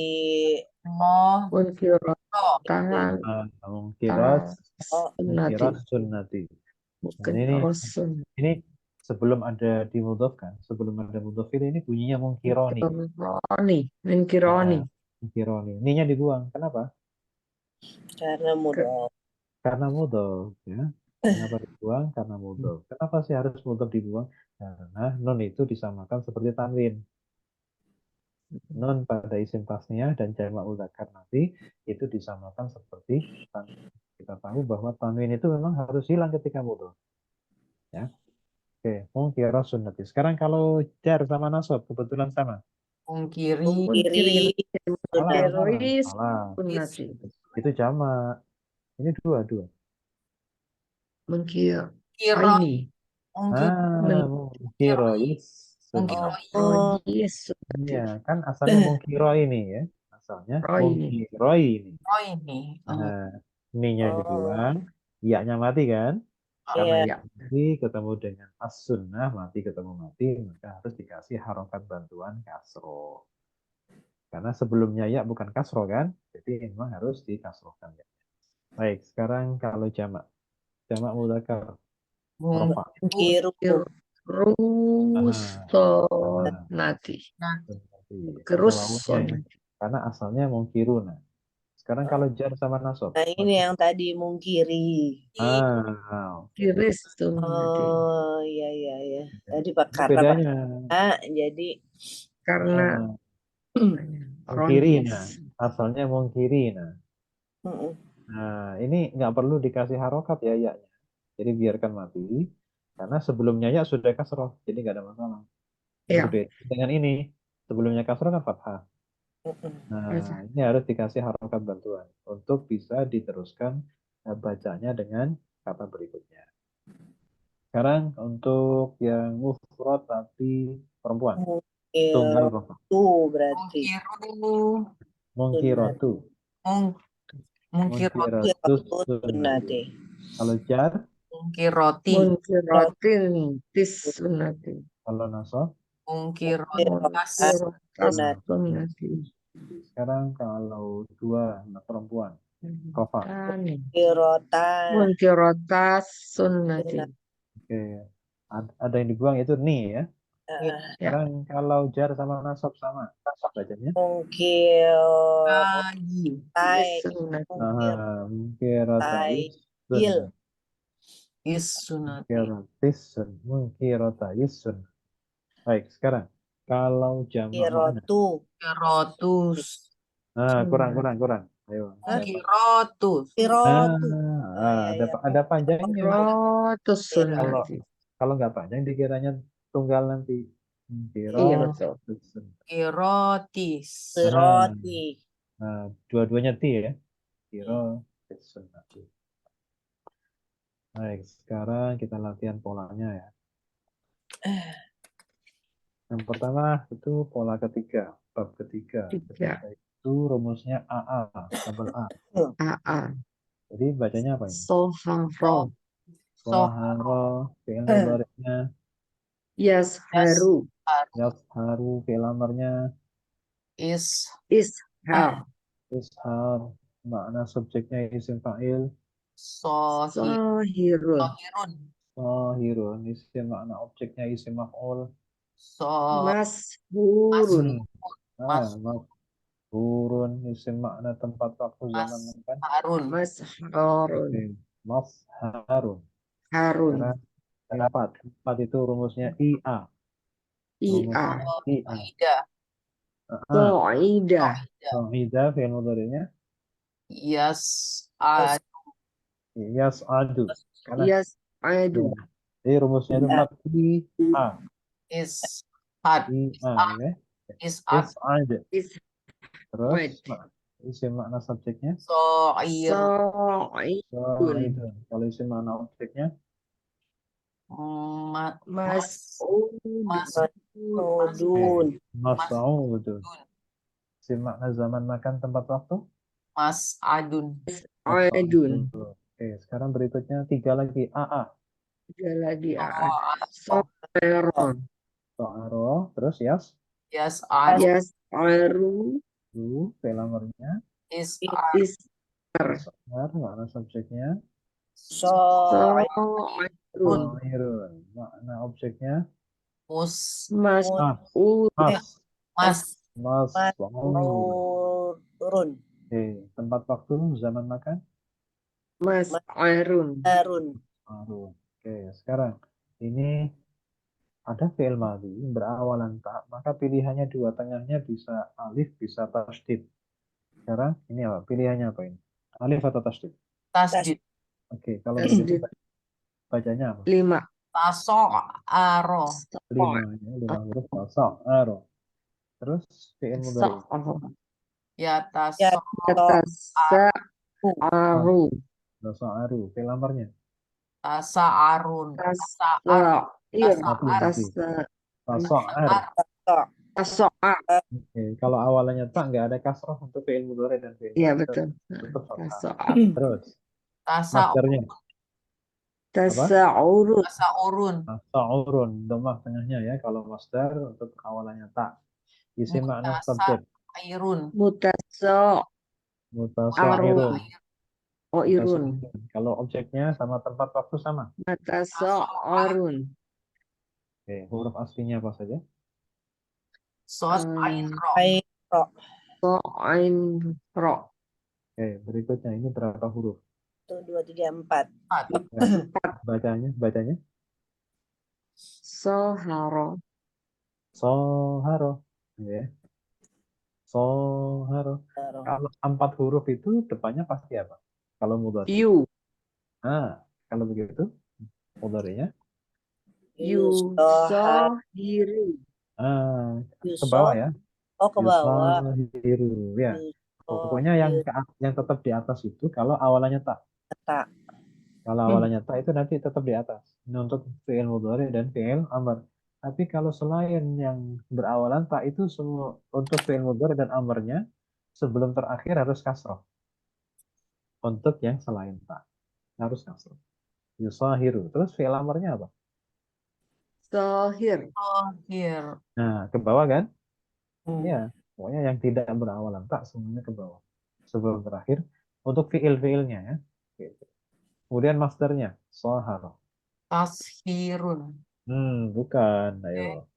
Mo. Munkiras Oh. tangan Mungkiras, sunnati. mungkiras sunnati. Bukan Nah, rasul. ini sebelum ada dimudhofkan, sebelum ada mudhof ilaih ini bunyinya mungkironi. Munkironi. Nah, mungkironi. Ininya dibuang. Kenapa? Karena mudhof. Karena mudhof ya. Kenapa dibuang? Karena mudhof. Kenapa sih harus mudhof dibuang? Karena nun itu disamakan seperti tanwin. Nun pada isim tasniyah dan jamak mudzakar nanti itu disamakan seperti tanwin. Kita tahu bahwa tanwin itu memang harus hilang ketika mudhof. Ya. Oke, mungkirah sunnati. Sekarang kalau jar sama nasab kebetulan sama. Mungkiri. Mungkiri. Salah, salah, Munkiris salah. sunnati. Itu jamak. Ini dua. Munkir. Kiro. Ini. Mungkir. Mungkirois sunnati. Oh, Yes sunnati. Iya, kan asalnya mungkiro ini ya. Asalnya Roy ini. mungkiroi ini. Oh ini. Nah, ininya Oh. dibuang, iya-nya mati kan? Karena iya. ya mati ketemu dengan as-sunnah, mati ketemu mati, maka harus dikasih harokat bantuan kasro. Karena sebelumnya ya bukan kasro kan? Jadi memang harus dikasrohkan ya. Baik, sekarang kalau jamak. Jamak mudzakkar rofa. Mungkiru. Rus Nah, sunnati. sunnati. Kerus Ada wawunya ya. sunnati. Karena asalnya mungkiruna. Sekarang kalau jar sama nasab. Nah, ini yang tadi mungkiri. Oke. Kiris sunnati. Oh, iya, iya, iya. Tadi Apa karena bedanya? jadi Karena Mungkirina. ronis. Asalnya mungkirina. mm-mm. Nah, ini nggak perlu dikasih harokat ya, ya-nya. Jadi biarkan mati. Karena sebelumnya ya sudah kasroh. Jadi nggak ada masalah. Ya. Berbeda dengan ini. Sebelumnya kasroh kan fathah. Mm-mm. Nah, ini harus dikasih harokat bantuan. Untuk bisa diteruskan bacanya dengan kata berikutnya. Sekarang untuk yang mufrad tapi perempuan. Tunggal rofa. Mungkiru berarti. Mungkiru. Mungkiratu. Mungkirotu. Mungkiratus sunnati. Sunnati. Kalau jar, Mungkiroti. Munkiratin tis sunnati. kalau nasab. Mungkirotas. Munkiratas sunnati. Sekarang kalau dua anak perempuan, rofa. Kirotan. Munkiratas sunnati. Oke. Ada yang dibuang itu ni ya. Ya. Sekarang kalau jar sama nasab sama. Bacanya. Mungkir. Lagi. Tai. Sunnati. Mungkiratais Tail. sunnah. Is sunat. Mungkiratis sunnah. Mungkiratais sunnah. Baik, sekarang kalau jamak mu'annas. Kirotu. Kirotus. Kurang. Ayo. Kirotus. Kirotu. Ada panjangnya. Rotus sunnati. Kalau nggak panjang dikiranya tunggal nanti. Iya betul. Kirotis. Kiroti. Nah, dua-duanya ti ya. Kiro sunnati. Baik, sekarang kita latihan polanya ya. Yang pertama itu pola ketiga, bab ketiga. Tiga. Itu rumusnya AA, tabel A. AA. Jadi bacanya apa ini? Soharo. Soharo, fi'il mudhari'nya, Yasharu. yasharu, fi'il amarnya, Is. Ishar. ishar, makna subjeknya isim fa'il, Sohir. Sohirun. Sohirun. Sahirun. Isim makna objeknya isim maf'ul. So Mashhurun. mas Maf'ulun. Isim makna tempat waktu zaman mas makan. Harun. Masharun. Oke. Masharun. Harun. Sekarang empat. Empat itu rumusnya IA. Ia. Rumusnya IA. Ida. So'idah. Ida fi'il mudhari'nya Yes. Ad. yas'adu. Karena Yas'adu. jadi rumusnya itu empat IA. Is had. IA. Oke. Is ad. Yas'ad. Terus Is'ad. isim makna subjeknya So'ir. Sa'idun. Sa'idun. Kalau isim makna objeknya Mas. Mas'ud. Mas. Mas'udun. Mas'udun. Isim makna zaman makan tempat waktu Mas Adun. Aidun. Oke, sekarang berikutnya tiga lagi AA. Tiga lagi So. So'eron. So'aro. Terus yas. Yes. Ad. Yas'aru. Fi'il amrnya Is Is'ar. Makna subjeknya So'irun. Sa'irun. Sa'irun. Makna objeknya Mus. Mas. Mas'ud. Mas. Mas. Mas'urun. Oke, tempat waktu zaman makan Mas'arun. Harun. Arun. Oke, sekarang ini ada fi'il madhi berawalan ta, maka pilihannya dua, tengahnya bisa alif, bisa tasdid. Sekarang ini apa? Pilihannya apa ini? Alif atau tasdid? Tasdid. Oke, kalau Tasdid. begitu bacanya apa? 5. Taso. Aro. 5 ya, 5 huruf tasok, aro. Terus fi'il mudhari. Ya taso. Ya. Tasa'aru. Tasok, aru. Fi'il amrnya Tasa Arun. Tasa Tasa'ir. mati. Tasok, ar. So. Taso'a. Oke, kalau awalnya tak nggak ada kasroh untuk fi'il mudhari dan fi'il Iya madhi. betul. Tetap fathah. Taso'a. Terus Tasa masdarnya Tasa'urun. Tasa Urun. Sa'urun, domah tengahnya ya. Kalau masdar untuk awalannya tak. Isim makna Mutasa subjek. Irun. Mutasa'arun. Mutasa'irun. Oh irun. Mutasa'irun. Kalau objeknya sama tempat waktu sama. Mutasa'arun. Oke, huruf aslinya apa saja? Sos Hmm. Airo. Airo. So'ain ro. Oke, berikutnya ini berapa huruf? 1, 2, 3, 4. Bacanya. Soharo. Soharo. Oke. Soharo. Kalau 4 huruf itu depannya pasti apa? Kalau mudhari. Yu. Nah, kalau begitu mudharinya Yusohiru. ke bawah ya. Oh, ke bawah. Yusohiru ya. Pokoknya yang tetap di atas itu kalau awalannya tak. Tak. Kalau awalannya tak itu nanti tetap di atas. Ini untuk fi'il mudhari dan fi'il amr. Tapi kalau selain yang berawalan tak itu semua untuk fi'il mudhari dan amrnya sebelum terakhir harus kasroh. Untuk yang selain tak harus kasroh. Yusahiru. Terus fi'il amrnya apa? Sohir. Here. Nah, ke bawah kan? Ya, pokoknya yang tidak berawalan tak semuanya ke bawah. Sebelum terakhir untuk fi'il-fi'ilnya ya. Kemudian masdarnya soharo. Tashirun. Bukan. Ayo.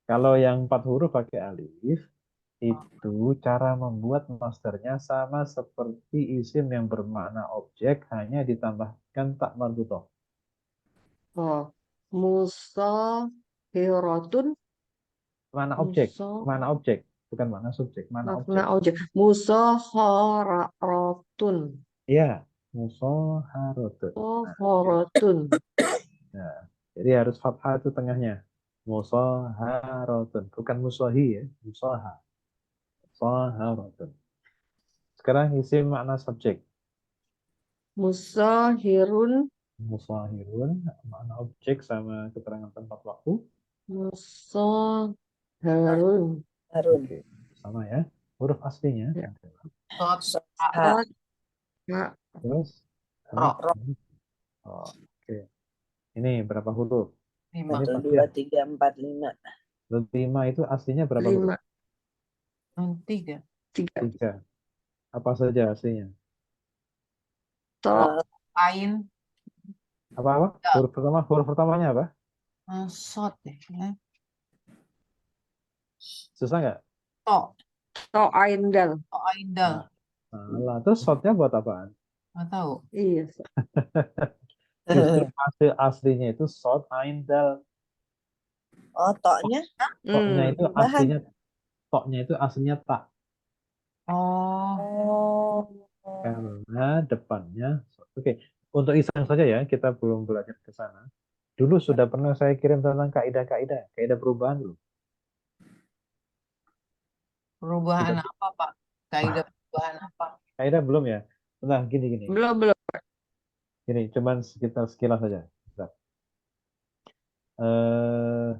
Kalau yang 4 huruf pakai alif, itu cara membuat masdarnya sama seperti isim yang bermakna objek, hanya ditambahkan tak marbutoh. Oh. Musahirotun. Mana objek? Mana objek? Bukan mana subjek, mana Makna objek. objek. Musaharotun. Iya, musoharotun. Musaharotun. Nah, jadi harus fathah itu tengahnya. Musoharotun, bukan musohi ya, musoha. Musoharotun. Sekarang isim makna subjek. Musahirun. Musahirun, makna objek sama keterangan tempat waktu. Musaharun. Harun. Oke, sama ya. Huruf aslinya. Ya. Sos Ha. Terus. Ro. Oke. Ini berapa huruf? 5. Ini 1, pasti 2, 3, 4, 5. 5 itu aslinya berapa huruf? 5. 3. 3. 3. Apa saja aslinya? To. Ain. Apa-apa? Ya, Huruf pertamanya apa? sot deh. Ya. Susah nggak? To, To ain dal. to aindal. Nah, salah. Terus shortnya buat apaan? Nggak tahu. Iya. Justru hasil aslinya itu short ain dal. Oh, toknya Toknya itu perubahan. aslinya, toknya itu aslinya tak. Oh, Oh, Karena depannya, oke, untuk iseng saja ya, kita belum belajar ke sana. Dulu sudah pernah saya kirim tentang kaidah-kaidah, kaidah perubahan dulu. perubahan Sudah, apa, Pak? Kaidah perubahan apa? kaidah belum ya? Nah, gini gini, Belum, belum. gini, cuman sekitar sekilas saja. Bentar. Eh,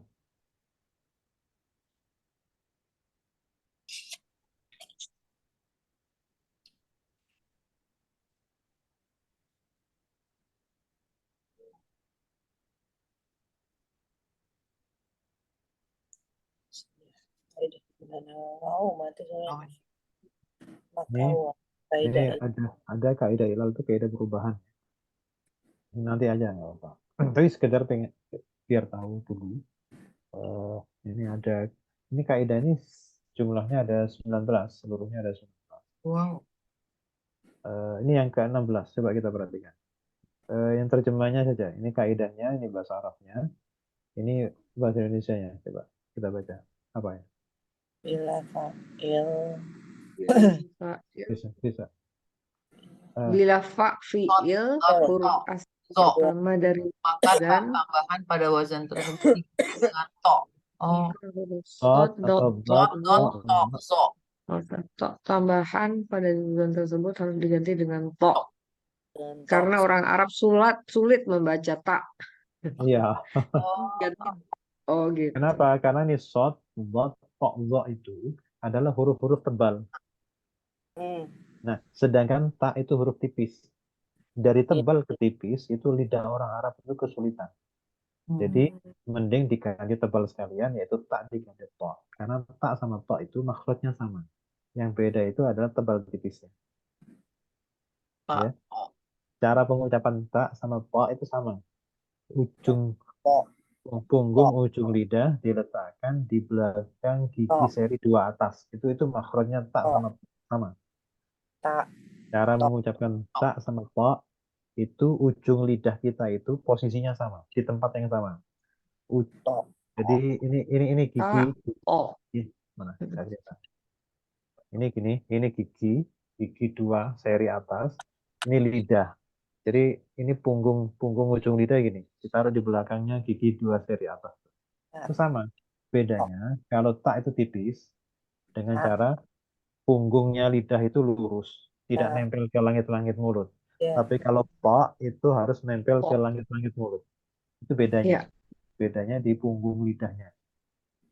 wow, mati saya Oh, ini Makau. ini Kaidah ada kaidah ilal itu kaidah perubahan. Nanti aja nggak apa. Tapi sekedar pengen biar tahu dulu. Eh, ini ada, ini kaidah ini jumlahnya ada 19, seluruhnya ada 19. wow. Ini yang ke-16, coba kita perhatikan. Yang terjemahnya saja. Ini kaidahnya, ini bahasa Arabnya, ini bahasa Indonesianya. Coba kita baca. Apa ya? bila fa'il Bisa, bisa. Eh, Bila fa Tot, fiil to, huruf to. asli So, pertama dari maka dan tambahan pada wazan tersebut diganti dengan to. Oh, huruf Dot sod atau dot dot, dot, dot, lo dot, to, dot. so. to tambahan pada tujuan tersebut harus diganti dengan to dan karena tok. orang Arab sulit membaca tak. Iya. Ganti. Oh gitu. Kenapa? Karena ini short, dot, tok, dot itu adalah huruf-huruf tebal. Hmm. Nah, sedangkan tak itu huruf tipis. Dari Iya. tebal ke tipis itu lidah orang Arab itu kesulitan. Jadi mending diganti tebal sekalian, yaitu tak diganti tok. Karena tak sama tok itu makhrajnya sama. Yang beda itu adalah tebal tipisnya. Pak. Ya. Cara pengucapan tak sama tok itu sama. Ujung Tok, punggung, tok, ujung lidah diletakkan di belakang gigi tok, seri dua atas. Itu makhrajnya tak tok, sama sama. tak, Cara tok, mengucapkan tak sama tok itu ujung lidah kita itu posisinya sama di tempat yang sama. U- tok. Jadi ini gigi, Tak. Oh. gigi mana? Saya cerita. Ini gigi, gigi dua seri atas. Ini lidah. Jadi ini punggung punggung ujung lidah gini. Ditaruh di belakangnya gigi dua seri atas. Nah, Itu sama. tok, Bedanya kalau tak itu tipis dengan nah, cara punggungnya lidah itu lurus, tidak nah, nempel ke langit-langit mulut. ya, Tapi kalau pak itu harus nempel ke Oh. langit-langit mulut. Itu bedanya. Ya. Bedanya di punggung lidahnya.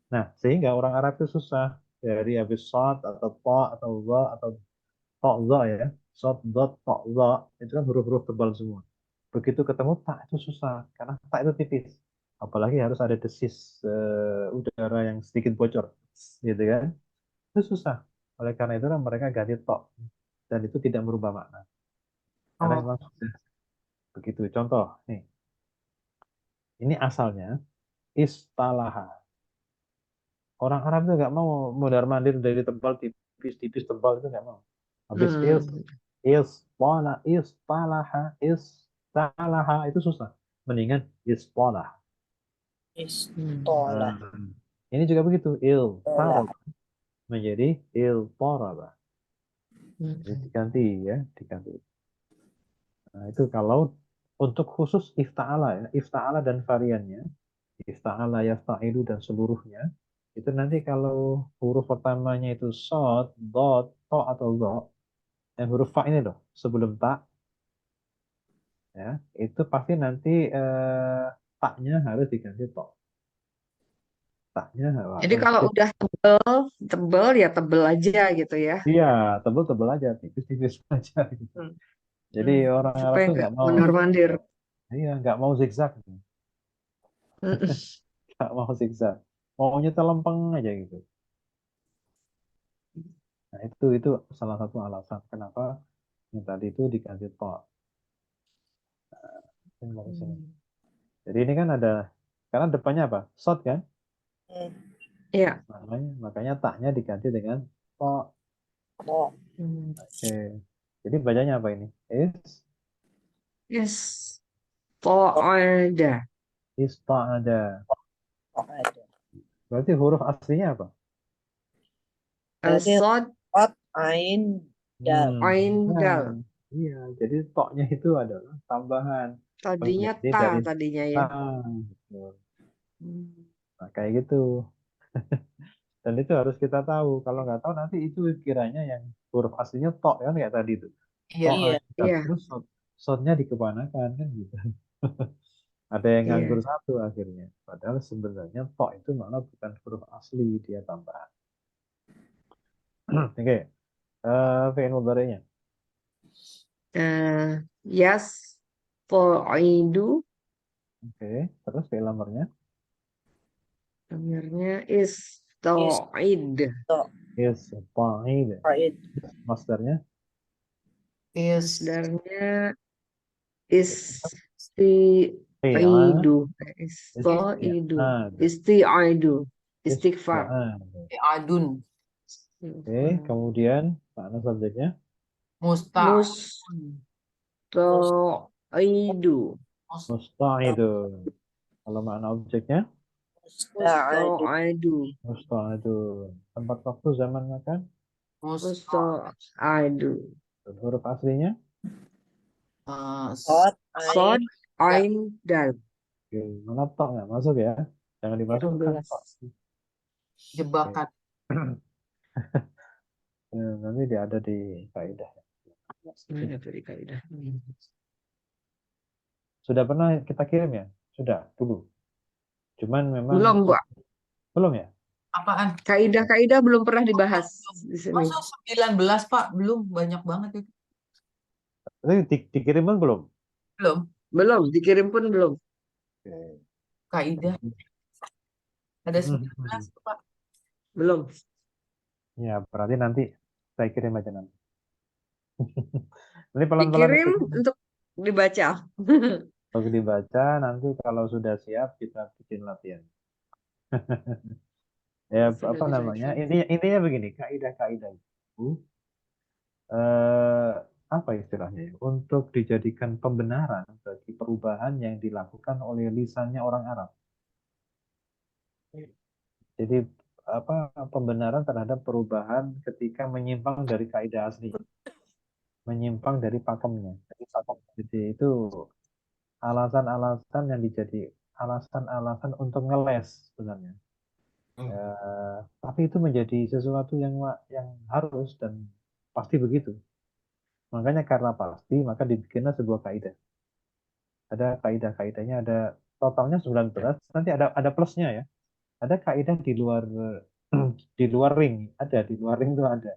Nah, sehingga orang Arab itu susah dari habis shot atau pa atau za atau tok za ya. Shot, dot, tok, za itu kan huruf-huruf tebal semua. Begitu ketemu tak itu susah karena tak itu tipis. Apalagi harus ada desis udara yang sedikit bocor, gitu kan? Itu susah. Oleh karena itu mereka ganti tok dan itu tidak merubah makna. Karena Oh, memang sudah begitu. Contoh nih, ini asalnya istalaha. Orang Arab itu nggak mau mondar mandir dari tebal tipis tebal itu nggak mau. Habis Hmm. istalaha itu susah. Mendingan istalah. istolah, Ini juga begitu. Il tolah. tarob menjadi il taraba. Jadi Hmm. diganti ya, diganti. Nah, itu kalau untuk khusus ifta'ala ya, ifta'ala dan variannya, ifta'ala, yasta'ilu dan seluruhnya, itu nanti kalau huruf pertamanya itu sod, dot, to atau do, yang huruf fa ini loh, sebelum tak, ya, itu pasti nanti taknya harus diganti to. Taknya Jadi harus, kalau udah tebel ya tebel aja gitu ya. iya, tebel-tebel aja, tipis-tipis aja. Gitu. Hmm. Jadi Hmm. orang Arab Supaya tuh nggak nggak mau, mondar-mandir. iya, nggak mau zigzag, gitu. Hmm. Nggak mau zigzag, maunya telempeng aja gitu. Nah, itu salah satu alasan kenapa yang tadi itu diganti to. Dari sini. Hmm. Jadi ini kan ada, karena depannya apa? Sod kan? Hmm. Iya. Makanya taknya diganti dengan to. Oh, Hmm. Oke. Jadi bacanya apa ini? Yes. Ada. Ista'ada. oh ada. Berarti huruf aslinya apa? Berarti Sod kot, ain, dal. Ain Nah, dal. iya. Jadi toknya itu adalah tambahan Tadinya pengganti ta dari tadinya ya. ta. Gitu. Hmm. Nah, kayak gitu. Dan itu harus kita tahu. Kalau nggak tahu nanti itu kiranya yang huruf aslinya tok kan kayak tadi itu. Iya. Tok Iya. ada Iya. terus shotnya dikemanakan kan gitu. Ada yang nganggur Iya. satu akhirnya. Padahal sebenarnya tok itu malah bukan huruf asli, dia tambahan. Oke. Fi'il mudhari'nya. Yes. Idu. Oke. Terus fi'il amarnya. Amirnya Is istoid. to Yes. Fa'il. qaid. Masdarnya. Masdarnya Fi'al. istiidu. Istiidu. Isti'ad. Istiaidu. Istighfar. Isti'ad. Adun, Oke. Kemudian makna subjeknya. musta, Mustaidu. Musta'idun. Kalau makna objeknya. Musta'adu. Mustaidu. Musta'idun. Tempat waktu zaman makan. musta, Mustaidu. Dan huruf aslinya. Kot, ain, Sod, ya, ain, dal. Oke. Mana tok nggak masuk ya? Jangan dimasukkan tok. 11. Oke. jebakan. Nanti dia ada di kaidah. Mana tadi kaidah? Sudah pernah kita kirim ya? Sudah, dulu. Cuman memang Belum, Pak. belum ya? Apaan? Kaidah-kaidah belum pernah dibahas di sini. Masa 19 Pak? Belum, banyak banget itu. Tapi dikirim pun belum? Belum, Belum, dikirim pun belum. Oke. kaidah. Ada 19 tuh, Pak. Belum. Ya, berarti nanti saya kirim aja nanti. Ini pelan-pelan Dikirim itu. untuk dibaca. Kalau dibaca, nanti kalau sudah siap kita bikin latihan. Ya, Sudah apa dibaca. namanya? Intinya begini, kaidah-kaidah itu eh, apa istilahnya ya? Untuk dijadikan pembenaran bagi perubahan yang dilakukan oleh lisannya orang Arab. Jadi apa pembenaran terhadap perubahan ketika menyimpang dari kaidah asli, menyimpang dari pakemnya. Jadi itu alasan-alasan yang dijadi alasan-alasan untuk ngeles sebenarnya. Tapi itu menjadi sesuatu yang harus dan pasti begitu. Makanya karena pasti, maka dibikinlah sebuah kaidah. Ada kaidah-kaidahnya, ada totalnya 19, nanti ada plusnya ya. Ada kaidah di luar di luar ring, di luar ring itu ada.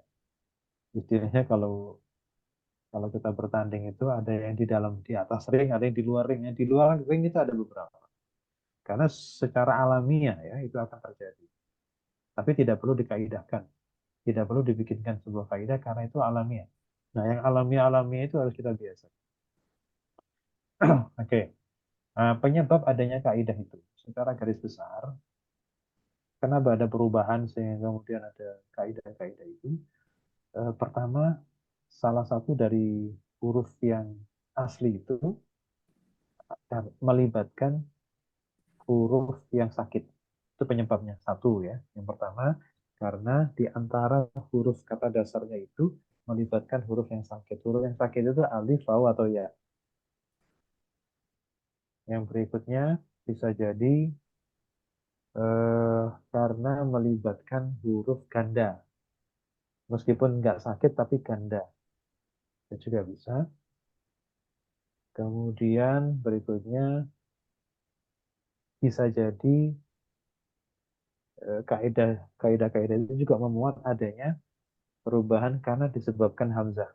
Istilahnya kalau kalau kita bertanding itu ada yang di dalam di atas ring, ada yang di luar ring. Yang di luar ring itu ada beberapa. Karena secara alamiah ya itu akan terjadi. Tapi tidak perlu dikaidahkan. Tidak perlu dibikinkan sebuah kaidah karena itu alamiah. Nah, yang alamiah-alamiah itu harus kita biasa. Oke. Penyebab adanya kaidah itu secara garis besar, kenapa ada perubahan sehingga kemudian ada kaidah-kaidah itu? Pertama, salah satu dari huruf yang asli itu melibatkan huruf yang sakit. Itu penyebabnya. Satu ya. Yang pertama, karena di antara huruf kata dasarnya itu melibatkan huruf yang sakit. Huruf yang sakit itu alif, waw, atau ya. Yang berikutnya bisa jadi karena melibatkan huruf ganda. Meskipun nggak sakit tapi ganda. Itu juga bisa. Kemudian berikutnya bisa jadi kaidah-kaidah itu juga memuat adanya perubahan karena disebabkan hamzah.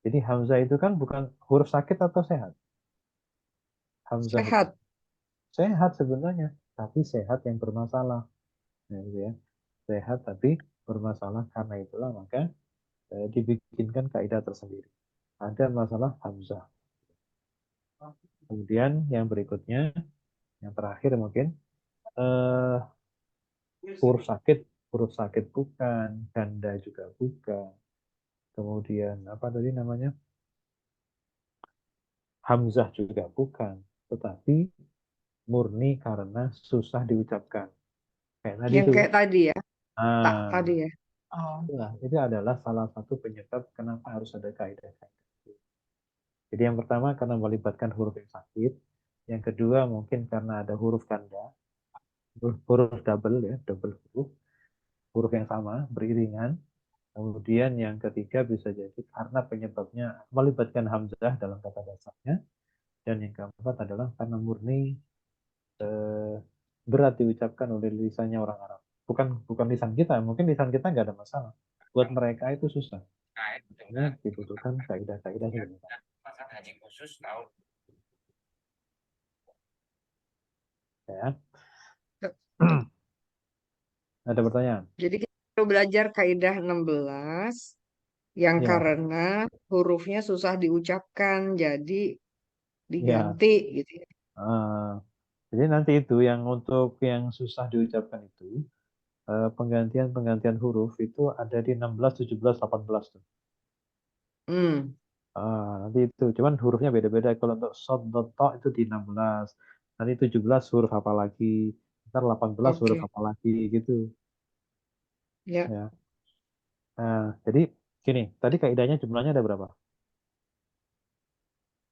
Jadi hamzah itu kan bukan huruf sakit atau sehat. Hamzah itu Sehat. sehat sebenarnya, tapi sehat yang bermasalah. Nah, gitu ya. Sehat tapi bermasalah, karena itulah maka dibikinkan kaidah tersendiri. Ada masalah hamzah. Kemudian yang berikutnya, yang terakhir mungkin, eh, huruf sakit bukan, ganda juga bukan. Kemudian apa tadi namanya? Hamzah juga bukan, tetapi murni karena susah diucapkan. Kayak tadi Yang tuh. kayak tadi ya, tak Ah, tadi ya. Oh, itulah. Itu adalah salah satu penyebab kenapa harus ada kaidah-kaidah. Jadi yang pertama karena melibatkan huruf yang sakit. Yang kedua mungkin karena ada huruf ganda, huruf double ya, double huruf yang sama beriringan. Kemudian yang ketiga bisa jadi karena penyebabnya melibatkan hamzah dalam kata dasarnya. Dan yang keempat adalah karena murni berat diucapkan oleh lisannya orang Arab. Bukan lisan kita, mungkin lisan kita nggak ada masalah. Buat mereka itu susah. Ini dibutuhkan kaidah-kaidah sebenarnya. Ya. Ada pertanyaan? Jadi kita perlu belajar kaidah 16 yang Ya, karena hurufnya susah diucapkan, jadi ya. diganti gitu ya. Ah, jadi nanti itu yang untuk yang susah diucapkan itu penggantian huruf itu ada di 16, 17, 18 tuh. Hmm, Nanti itu, cuman hurufnya beda-beda. Kalau untuk shod dot to itu di 16. Nanti 17 huruf apa lagi? Ntar 18 huruf oke. apa lagi gitu. Ya, Ya. Nah, jadi gini, tadi kaidahnya jumlahnya ada berapa?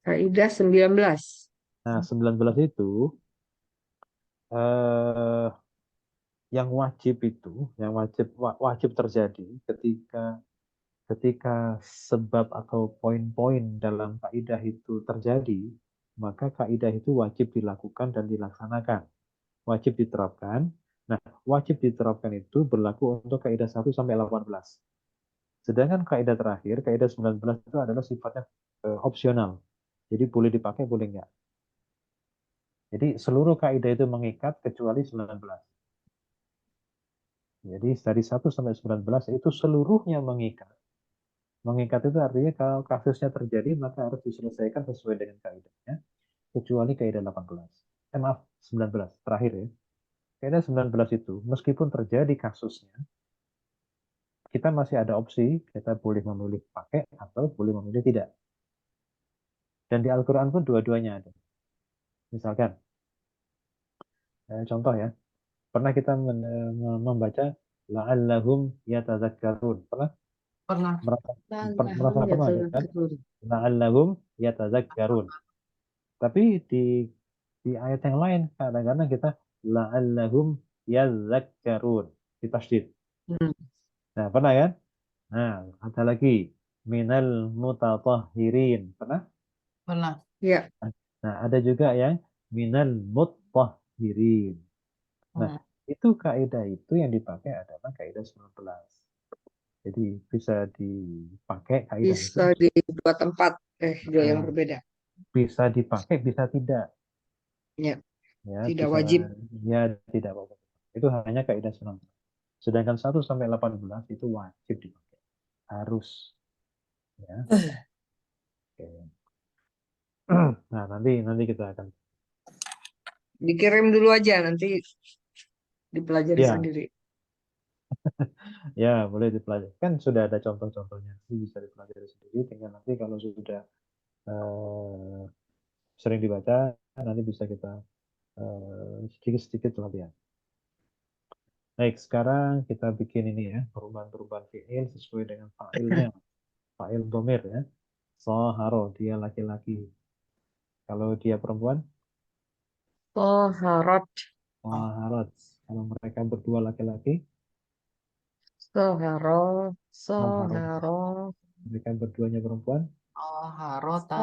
kaidah 19. Nah, 19 itu eh, yang wajib terjadi ketika ketika sebab atau poin-poin dalam kaidah itu terjadi, maka kaidah itu wajib dilakukan dan dilaksanakan, wajib diterapkan. Nah, wajib diterapkan itu berlaku untuk kaidah 1 sampai 18. Sedangkan kaidah terakhir, kaidah 19 itu adalah sifatnya opsional. Jadi boleh dipakai, boleh enggak. Jadi seluruh kaidah itu mengikat kecuali 19. Jadi dari 1 sampai 19 itu seluruhnya mengikat. Mengikat itu artinya kalau kasusnya terjadi maka harus diselesaikan sesuai dengan kaidahnya, kecuali kaidah 18. Maaf, 19 terakhir ya. Kaidah 19 itu meskipun terjadi kasusnya, kita masih ada opsi, kita boleh memilih pakai atau boleh memilih tidak. Dan di Al-Quran pun dua-duanya ada. Misalkan, contoh ya, pernah kita membaca la'allahum yatadzakkarun. Pernah pernah. merasa Lallahum merasa pernah kan? yatadzakkarun. La'allahum yatadzakkarun. Tapi di ayat yang lain kadang-kadang kita la'allahum yadzakkarun ditasydid. Hmm, Nah, pernah kan? Nah, ada lagi minal mutatahhirin. Pernah? Pernah. ya, Nah, ada juga yang minal mutahhirin. Nah, Hmm. itu kaidah itu yang dipakai adalah kaidah 19. Jadi bisa dipakai kaidah itu, bisa di dua tempat, dua yang nah, berbeda. bisa dipakai, bisa tidak. Ya, Ya, tidak bisa wajib. ya tidak apa-apa. Itu hanya kaidah 19. Sedangkan 1 sampai 18 itu wajib dipakai. Harus. Ya. Oke. Nah, nanti kita akan. Dikirim dulu aja, nanti dipelajari Ya, sendiri. ya boleh dipelajari. Kan sudah ada contoh-contohnya. Ini bisa dipelajari sendiri. Tinggal nanti kalau sudah eh, sering dibaca, nanti bisa kita sedikit-sedikit latihan. Baik, sekarang kita bikin ini ya, perubahan-perubahan fi'il sesuai dengan fa'ilnya. Fa'il domir ya. Soharo, dia laki-laki. Kalau dia perempuan, Soharot, soharat. Kalau mereka berdua laki-laki, soharo, soharon. soharo, Mereka berduanya perempuan, Oh, harota.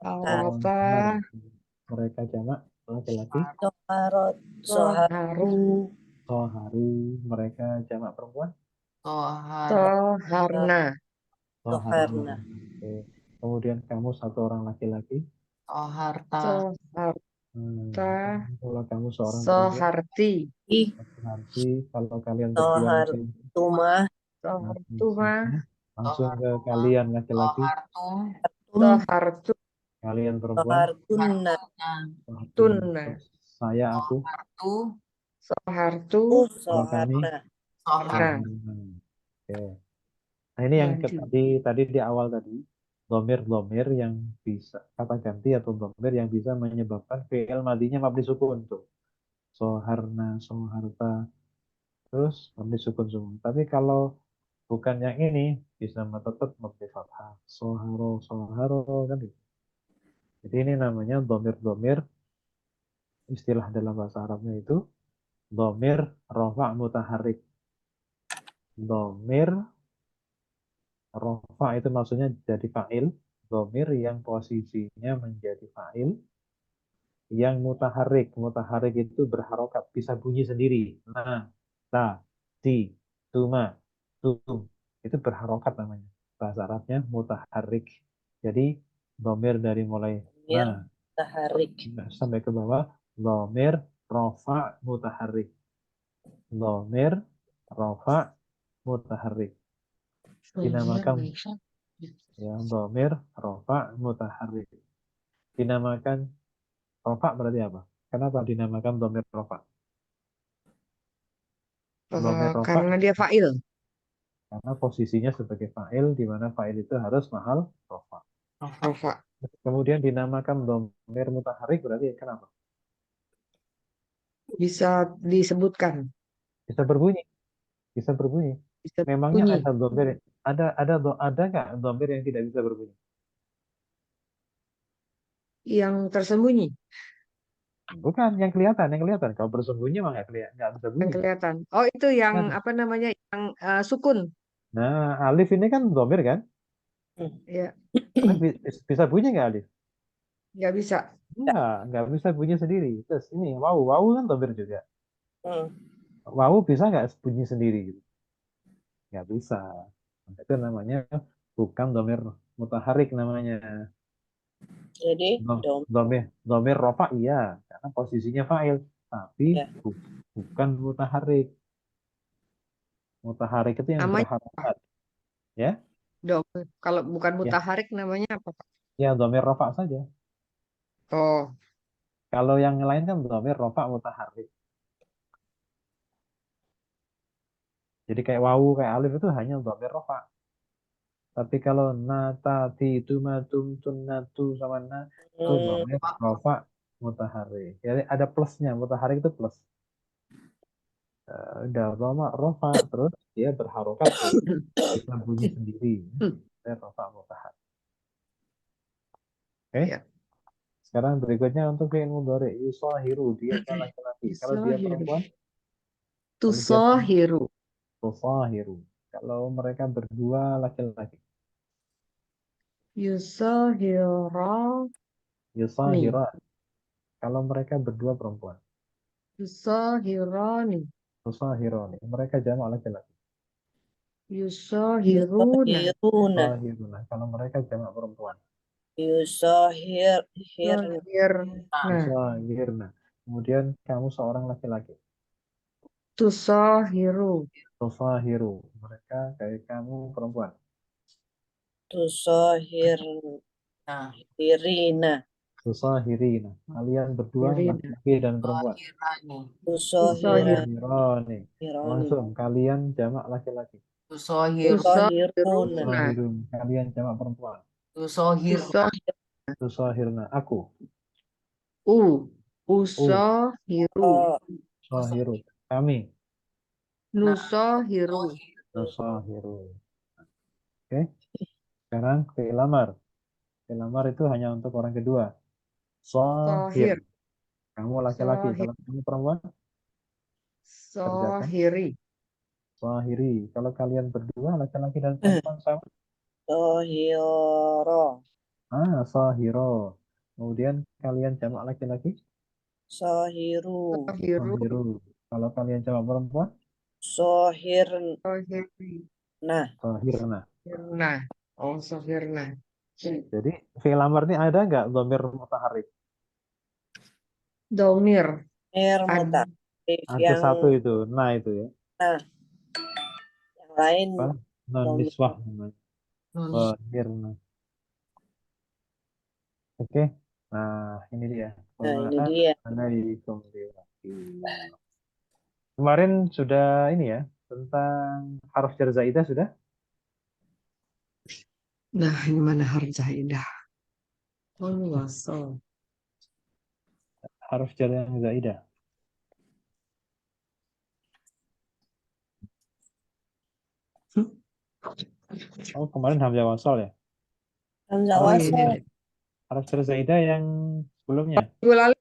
soharota, sohar. Mereka jamak laki-laki, Soharot, soharu, soharu, soharu. Mereka jamak perempuan, Sohar. soharna, soharna. soharna, Oke. Kemudian kamu satu orang laki-laki, Soharta. soharta, kalau kamu seorang perempuan, soharti, ih, nanti kalau kalian berdua laki-laki, sohartumah, sohartuma, langsung ke Sohartuma. kalian laki-laki, Sohartum. tum, sohartu, Kalian perempuan. Sohartunna. Tunna. Saya, aku. Sohartu, Sohartu. Kalau kami. Soharna. sohar. Nah, Oke. Nah, ini yang maju. tadi di awal tadi, domir yang bisa kata ganti atau domir yang bisa menyebabkan fi'il madinya mabni sukun tuh. Soharna, soharta, terus mabni sukun semua. Tapi kalau bukan yang ini bisa tetap mabni fathah. Soharo, soharo kan gitu. Jadi ini namanya domir istilah dalam bahasa Arabnya itu domir rofa mutaharik. Domir rofa itu maksudnya jadi fa'il. Domir yang posisinya menjadi fa'il yang mutaharik. Mutaharik itu berharokat, bisa bunyi sendiri. Nah, ta, ti, tuma, tum. Itu berharokat namanya. Bahasa Arabnya mutaharik. Jadi, domir dari mulai Domir nah taharik. sampai ke bawah, domir rofa mutaharik. Domir rofa mutaharik. Dinamakan ya domir rofa mutaharik. Dinamakan rofa berarti apa? Kenapa dinamakan domir rofa? Domir rofa Karena dia fa'il. karena posisinya sebagai fa'il, di mana fa'il itu harus mahal rofa. Rofa. Kemudian dinamakan domir mutaharik berarti kenapa? Bisa disebutkan. Bisa berbunyi, bisa berbunyi. Bisa Memangnya bunyi. ada domir, ada nggak domir yang tidak bisa berbunyi? Yang tersembunyi. Bukan, yang kelihatan. Kalau bersembunyi mah nggak bisa Yang bunyi. kelihatan. Oh, itu yang Nah, apa namanya? Yang sukun. nah, alif ini kan domir kan? Ya, Alif bisa bunyi nggak alif? nggak bisa. Nggak bisa bunyi sendiri. Terus ini wawu kan domir juga. Hmm. Wawu bisa nggak bunyi sendiri? Gitu? Nggak bisa. Itu namanya bukan domir mutaharik namanya. Jadi Domir rofa iya, karena posisinya fa'il. Tapi ya. bukan mutaharik. Mutaharik itu yang Namanya apa? berharokat. Ya, Kalau bukan ya, mutaharik namanya apa, Pak? ya domir rofa saja. Oh, Kalau yang lain kan domir rofa mutaharik. Jadi kayak wawu, kayak alif itu hanya domir rofa. Tapi kalau nata, ti, tuma, tum, tun, natu, sama na, itu Hmm. domir rofa mutaharik. Jadi ada plusnya, mutaharik itu plus. Udah rofa, terus dia berharokat tuh. Bisa bunyi sendiri. Domir rofa mutaharik. Oke, ya. sekarang berikutnya untuk fi'il mudhari. Yusahiru, dia laki-laki. Kalau dia Tusahiru. perempuan, Tusahiru. tusahiru. Kalau mereka berdua laki-laki. Yusahirani. Yusahira. Kalau mereka berdua perempuan. Yusahirani. Tusahironi. Mereka jamak laki-laki. Yusahiruna. Yusahiruna. Tusahiruna. Kalau mereka jamak perempuan. Yusahirna. Nah, Tusahirna. Kemudian kamu seorang laki-laki. Tusahiru. Tusahiru. Mereka kayak kamu perempuan. nah, Tusahirina. Tusahirina. Kalian berdua Irina. laki-laki dan perempuan. sohirani, Tusahirani. Tusahironi. Langsung kalian jamak laki-laki. tusohiru, Tusahiruna. Tusahirun. Kalian jamak perempuan. tusohiru, Tusahiru. Tusahirna. Aku. Usahiru. Oh, Tusahiru. Kami. Nusahiru. Tusahiru. Oke. Sekarang fi'il amar. Fi'il amar itu hanya untuk orang kedua. Sohir. Sohir. Kamu laki-laki. Sohir. Kalau kamu perempuan, kerjakan. Sohiri. Sohiri. Kalau kalian berdua, laki-laki dan perempuan sama. Sohiro. Sohiro. Kemudian kalian jamak laki-laki. Sohiru. Sohiru. Sohiru. Kalau kalian jamak perempuan, Sohirna. Sohiri. sohirna. Sohirna. Oh, sohirna. Jadi fi'il amar ini ada nggak dhamir mutaharrik? Domir. Mutarif. Ada Yang satu itu. Nah itu ya. yang lain Apa? Non domir. niswah namanya. nun, Sohirna. Oke. Nah, ini dia. Nah, ini Wa dia. alaikum biwakillah. Kemarin sudah ini ya, tentang harf jar zaidah sudah? Nah, ini mana harja indah. Oh, ini wasol. Harf jar yang zaidah. Hmm? Oh, kemarin hamzah wasal ya. Hamzah Oh, Harf ini wasal. deh. harf jar zaidah yang sebelumnya. Minggu lalu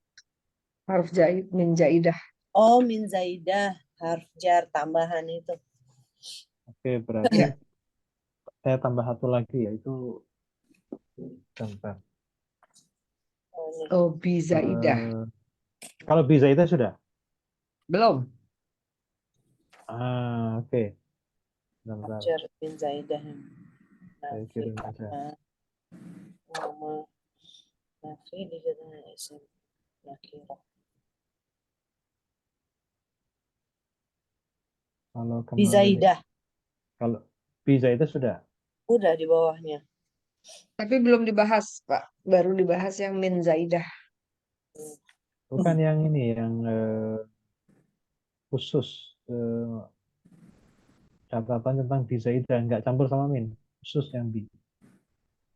harf jahit min jaidah. Oh, min zaidah. Harf jar tambahan itu. Oke, berarti Ya. saya tambah satu lagi yaitu bentar. Oh, ini. Oh, bi zaidah. Kalau bi zaidah sudah. Belum. Oke. Harf Bentar, jar min zaidah. saya Nafi, kirim aja. nama, nafi dikatakan isim nakirah. Kalau Bi kemarin zaidah. kalau bi zaidah sudah. Udah di bawahnya. Tapi belum dibahas, Pak. Baru dibahas yang min zaidah. Bukan yang ini yang khusus catatan tentang bi zaidah nggak campur sama min, khusus yang bi.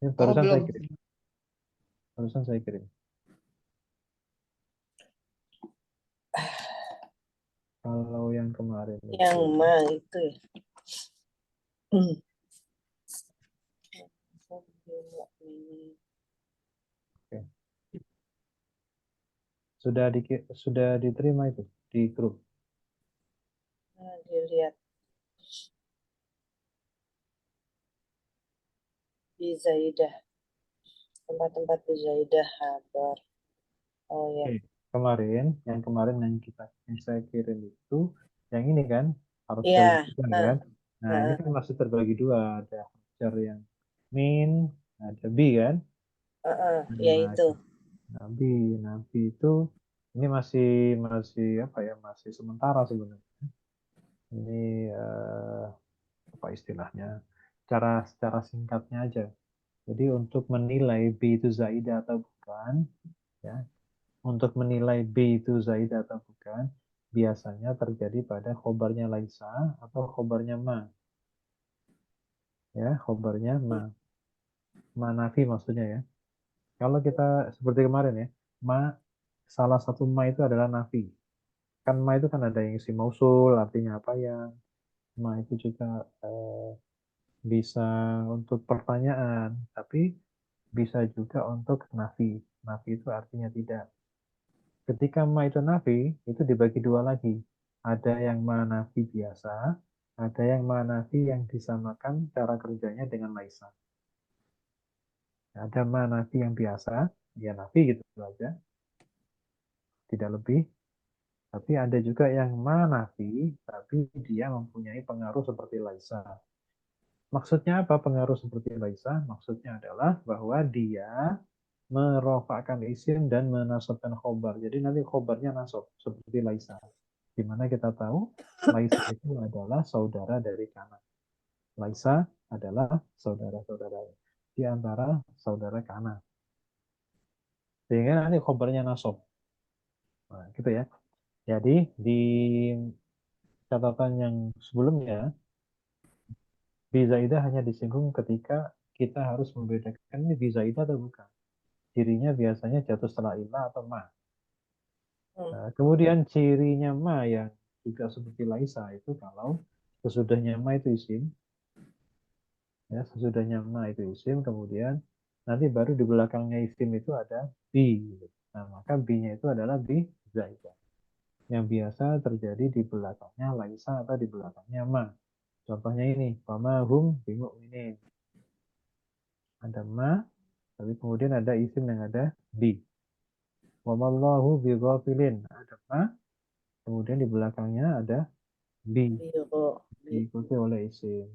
Ini Oh, barusan saya belum. kirim. Barusan saya kirim. Kalau yang kemarin Yang itu ma itu ya. oke. Sudah diterima itu di grup. Nah, dilihat bi zaidah. Tempat-tempat bi zaidah habar. Oh ya. Oke. Yang kemarin yang saya kirim itu yang ini kan harus Iya. jar zaidah Nah, kan. Nah, ini nah, kan masih terbagi dua, ada jar yang min, ada bi kan. ya Nah, itu. Nabi, Nabi itu ini masih masih apa ya masih sementara sebenarnya. Ini apa istilahnya? Secara singkatnya aja. Jadi untuk menilai B itu zaidah atau bukan, ya, untuk menilai B itu zaidah atau bukan, biasanya terjadi pada khobarnya Laisa atau khobarnya Ma, ya, khobarnya Ma Nafi maksudnya ya. Kalau kita seperti kemarin ya, salah satu Ma itu adalah Nafi. Kan ma itu kan ada yang isi mausul artinya apa ya, ma itu juga eh, bisa untuk pertanyaan tapi bisa juga untuk nafi. Nafi itu artinya tidak. Ketika ma itu nafi itu dibagi dua lagi, ada yang ma nafi biasa, ada yang ma nafi yang disamakan cara kerjanya dengan laisa. Ada ma nafi yang biasa, ya nafi gitu aja, tidak lebih. Tapi ada juga yang ma nafi tapi dia mempunyai pengaruh seperti laisa. Maksudnya apa pengaruh seperti Laisa? Maksudnya adalah bahwa dia merofakkan isim dan menasabkan khobar. Jadi nanti khobarnya nasab seperti Laisa. Di mana kita tahu Laisa itu adalah saudara dari Kana. Laisa adalah saudara-saudara di antara saudara Kana. Sehingga nanti khobarnya nasab. Nah, gitu ya. Jadi di catatan yang sebelumnya, Bizaidah hanya disinggung ketika kita harus membedakan ini Bizaidah atau bukan. Cirinya biasanya jatuh setelah ilah atau ma. Hmm. Nah, kemudian cirinya ma yang juga seperti Laisa itu kalau sesudahnya ma itu isim, ya sesudahnya ma itu isim, kemudian nanti baru di belakangnya isim itu ada bi. Nah, maka bi-nya itu adalah bi zaidah yang biasa terjadi di belakangnya Laisa atau di belakangnya ma. Contohnya ini, wama hum bimu'minin. Ada ma, tapi kemudian ada isim yang ada bi. Wamallahu bighafilin. Ada ma, kemudian di belakangnya ada bi, Biro. diikuti oleh isim.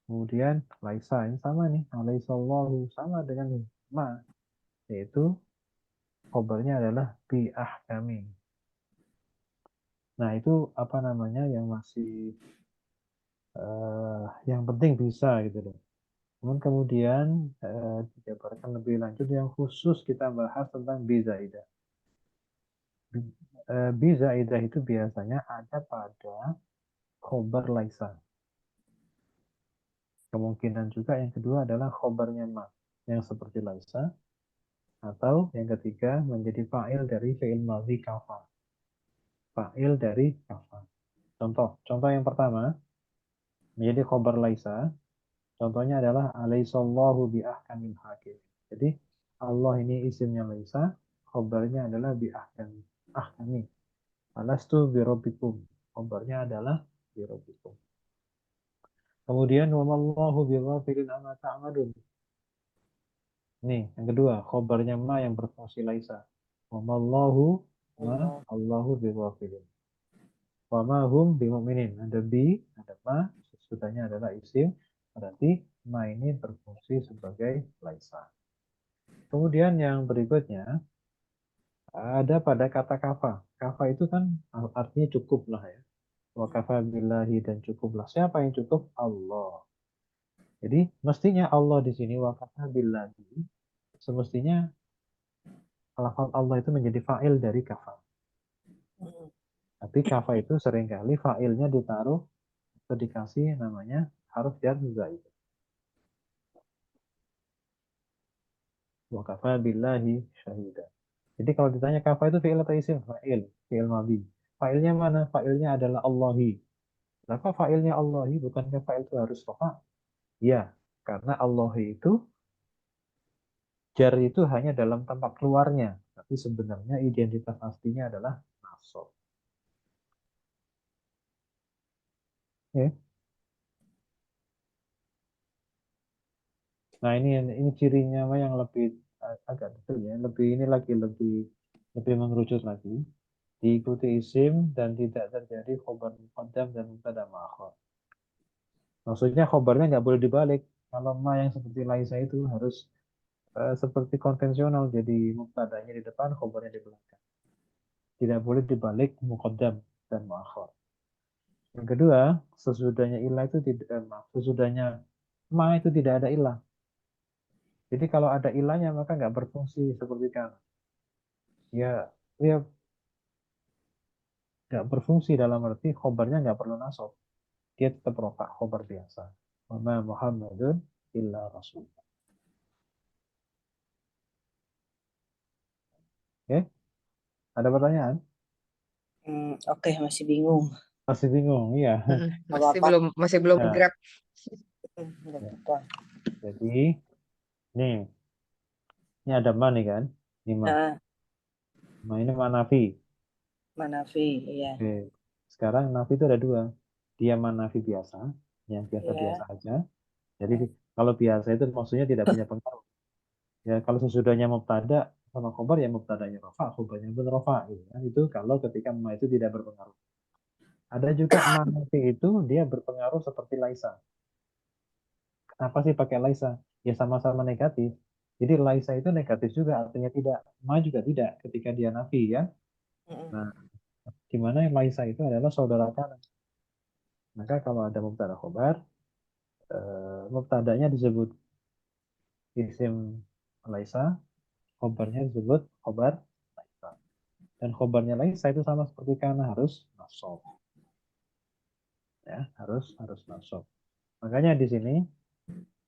Kemudian laisa ini sama nih, alaihissallahu sama dengan ma, yaitu khobarnya adalah bi ahkami. Nah itu apa namanya yang masih yang penting bisa gitu loh. Namun kemudian dijabarkan lebih lanjut yang khusus kita bahas tentang bi zaidah. Bi zaidah itu biasanya ada pada khobar laisa. Kemungkinan juga yang kedua adalah khobarnya ma, yang seperti laisa. Atau yang ketiga menjadi fa'il dari fi'il madhi kafa. Fa'il dari kafa. Contoh yang pertama menjadi khobar laisa. Contohnya adalah alaihissallahu bi'ahkamil hakim. Jadi Allah ini isimnya laisa, khobarnya adalah bi'ahkami. Ahkami. Alastu birabbikum. Khobarnya adalah birabbikum. Kemudian wamallahu bighafilin amma ta'malun. Nih, yang kedua, khobarnya ma yang berfungsi laisa. Wamallahu ma Allahu bighafilin. Wa ma hum bimu'minin. Ada bi, ada ma, sesudahnya adalah isim. Berarti ma ini berfungsi sebagai laisa. Kemudian yang berikutnya ada pada kata kafa. Kafa itu kan artinya cukup lah ya. Wa kafa billahi dan cukuplah. Siapa yang cukup? Allah. Jadi mestinya Allah di sini wa kafa billahi. Semestinya lafaz Allah itu menjadi fa'il dari kafa. Tapi kafa itu seringkali fa'ilnya ditaruh atau dikasih namanya haruf jar zaid. Wa kafa billahi syahida. Jadi kalau ditanya kafa itu fi'il atau isim? Fa'il, fi'il madhi. Fa'ilnya mana? Fa'ilnya adalah Allahi. Kenapa fa'ilnya Allahi? Bukankah fa'il itu harus rofa? Ya, karena Allahi itu jar itu hanya dalam tempat keluarnya. Tapi sebenarnya identitas aslinya adalah nasab. Ya. Nah ini cirinya mah yang lebih agak detail ya, lebih mengerucut lagi. Diikuti isim dan tidak terjadi khobar muqaddam dan mubtada ma'akhir. Maksudnya khobarnya nggak boleh dibalik. Kalau ma yang seperti laisa itu harus seperti konvensional, jadi mubtadanya di depan, khobarnya di belakang. Tidak boleh dibalik muqaddam dan muakhir. Yang kedua, sesudahnya ilah itu tidak sesudahnya ma itu tidak ada ilah. Jadi kalau ada ilahnya maka nggak berfungsi seperti kan. Ya, ya nggak berfungsi dalam arti khobarnya nggak perlu nasab. Dia tetap rofa khobar biasa. Wa ma Muhammadun illa rasul. Oke, ada pertanyaan? Oke, masih bingung. Masih bingung, iya. Nggak apa-apa. Masih belum Ya, grab. Nggak ya. apa-apa. Jadi, ini ada ma nih kan? Ini ma. Nah, Ma ini ma nafi. Manafi, iya. Oke. Sekarang nafi itu ada dua. Dia ma nafi biasa, yang Iya. biasa-biasa aja. Jadi kalau biasa itu maksudnya tidak punya pengaruh. Ya kalau sesudahnya mubtada sama khobar ya mubtadanya rofa, khobarnya pun rofa. Gitu kan. Itu kalau ketika ma itu tidak berpengaruh. Ada juga ma nafi itu dia berpengaruh seperti laisa. Kenapa sih pakai laisa? Ya sama-sama negatif. Jadi laisa itu negatif juga, artinya tidak. Ma juga tidak ketika dia nafi ya. Nah, di mana laisa itu adalah saudara kanan. Maka kalau ada mubtada khobar, mubtadanya disebut isim laisa, khobarnya disebut khobar laisa. Dan khobarnya laisa itu sama seperti kana harus nasab. Ya, harus nasab. Makanya di sini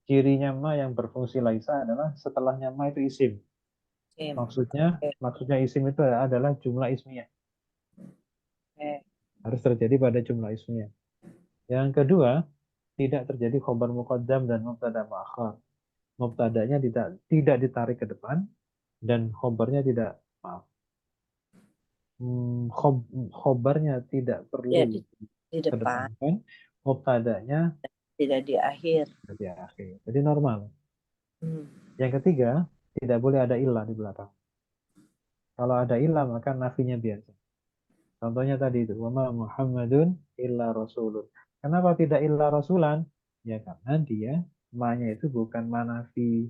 cirinya ma yang berfungsi laisa adalah setelahnya ma itu isim. Sim. Maksudnya isim itu adalah jumlah ismiyah. Oke. Harus terjadi pada jumlah ismiyah. Yang kedua, tidak terjadi khobar muqaddam dan mubtada muakhar. Mubtadanya tidak ditarik ke depan dan khobarnya tidak khobarnya tidak perlu Ya, di depan, kedepankan, mubtadanya tidak di akhir. di akhir. Jadi normal. Hmm. Yang ketiga, tidak boleh ada ilah di belakang. Kalau ada ilah maka nafinya biasa. Contohnya tadi itu, wama Muhammadun illa rasulun. Kenapa tidak illa rasulan? Ya karena dia ma-nya itu bukan manafi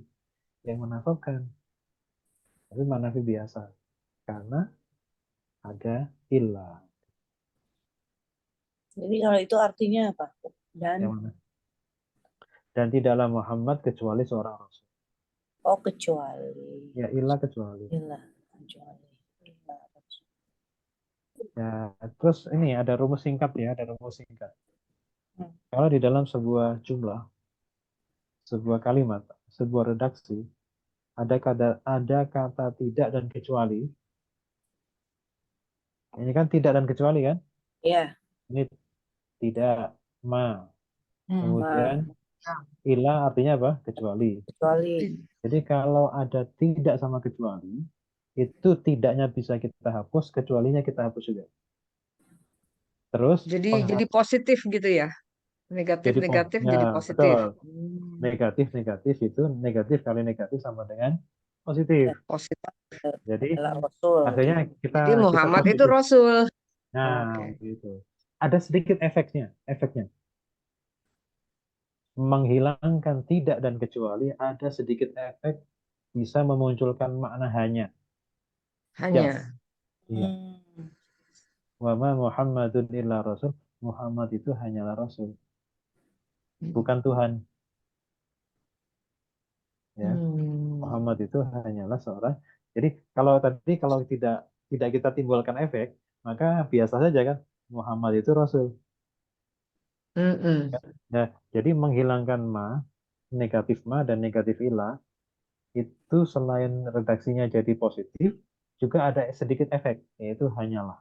yang menafalkan, tapi manafi biasa. Karena ada ilah. Jadi kalau itu artinya apa? Dan Yang mana? Dan tidaklah Muhammad kecuali seorang rasul. Oh, kecuali. Ya, illa kecuali. Ilah, kecuali. Ilah. Ya, terus ini ada rumus singkat ya, ada rumus singkat. Hmm. Kalau di dalam sebuah jumlah, sebuah kalimat, sebuah redaksi, ada kata tidak dan kecuali. Ini kan tidak dan kecuali kan? Ya, Ini tidak, ma. Hmm. Kemudian illa artinya apa? Kecuali. kecuali. Jadi kalau ada tidak sama kecuali, itu tidaknya bisa kita hapus, kecualinya kita hapus juga. Terus Jadi positif gitu ya. Negatif-negatif ya, jadi positif. betul. Negatif itu negatif kali negatif sama dengan positif. Positif. Jadi Adalah Rasul. akhirnya kita Jadi Muhammad itu positif. Rasul. Nah, Oke. gitu. Ada sedikit efeknya. Menghilangkan tidak dan kecuali ada sedikit efek bisa memunculkan makna hanya. Hanya. Just. Iya. Hmm. Wa ma Muhammadun illa Rasul. Muhammad itu hanyalah Rasul, bukan Tuhan. Ya. Muhammad itu hanyalah seorang. Jadi kalau tidak kita timbulkan efek, maka biasa saja kan Muhammad itu Rasul. Mm-mm. Nah, jadi menghilangkan negatif dan negatif ilah itu selain redaksinya jadi positif, juga ada sedikit efek, yaitu hanyalah.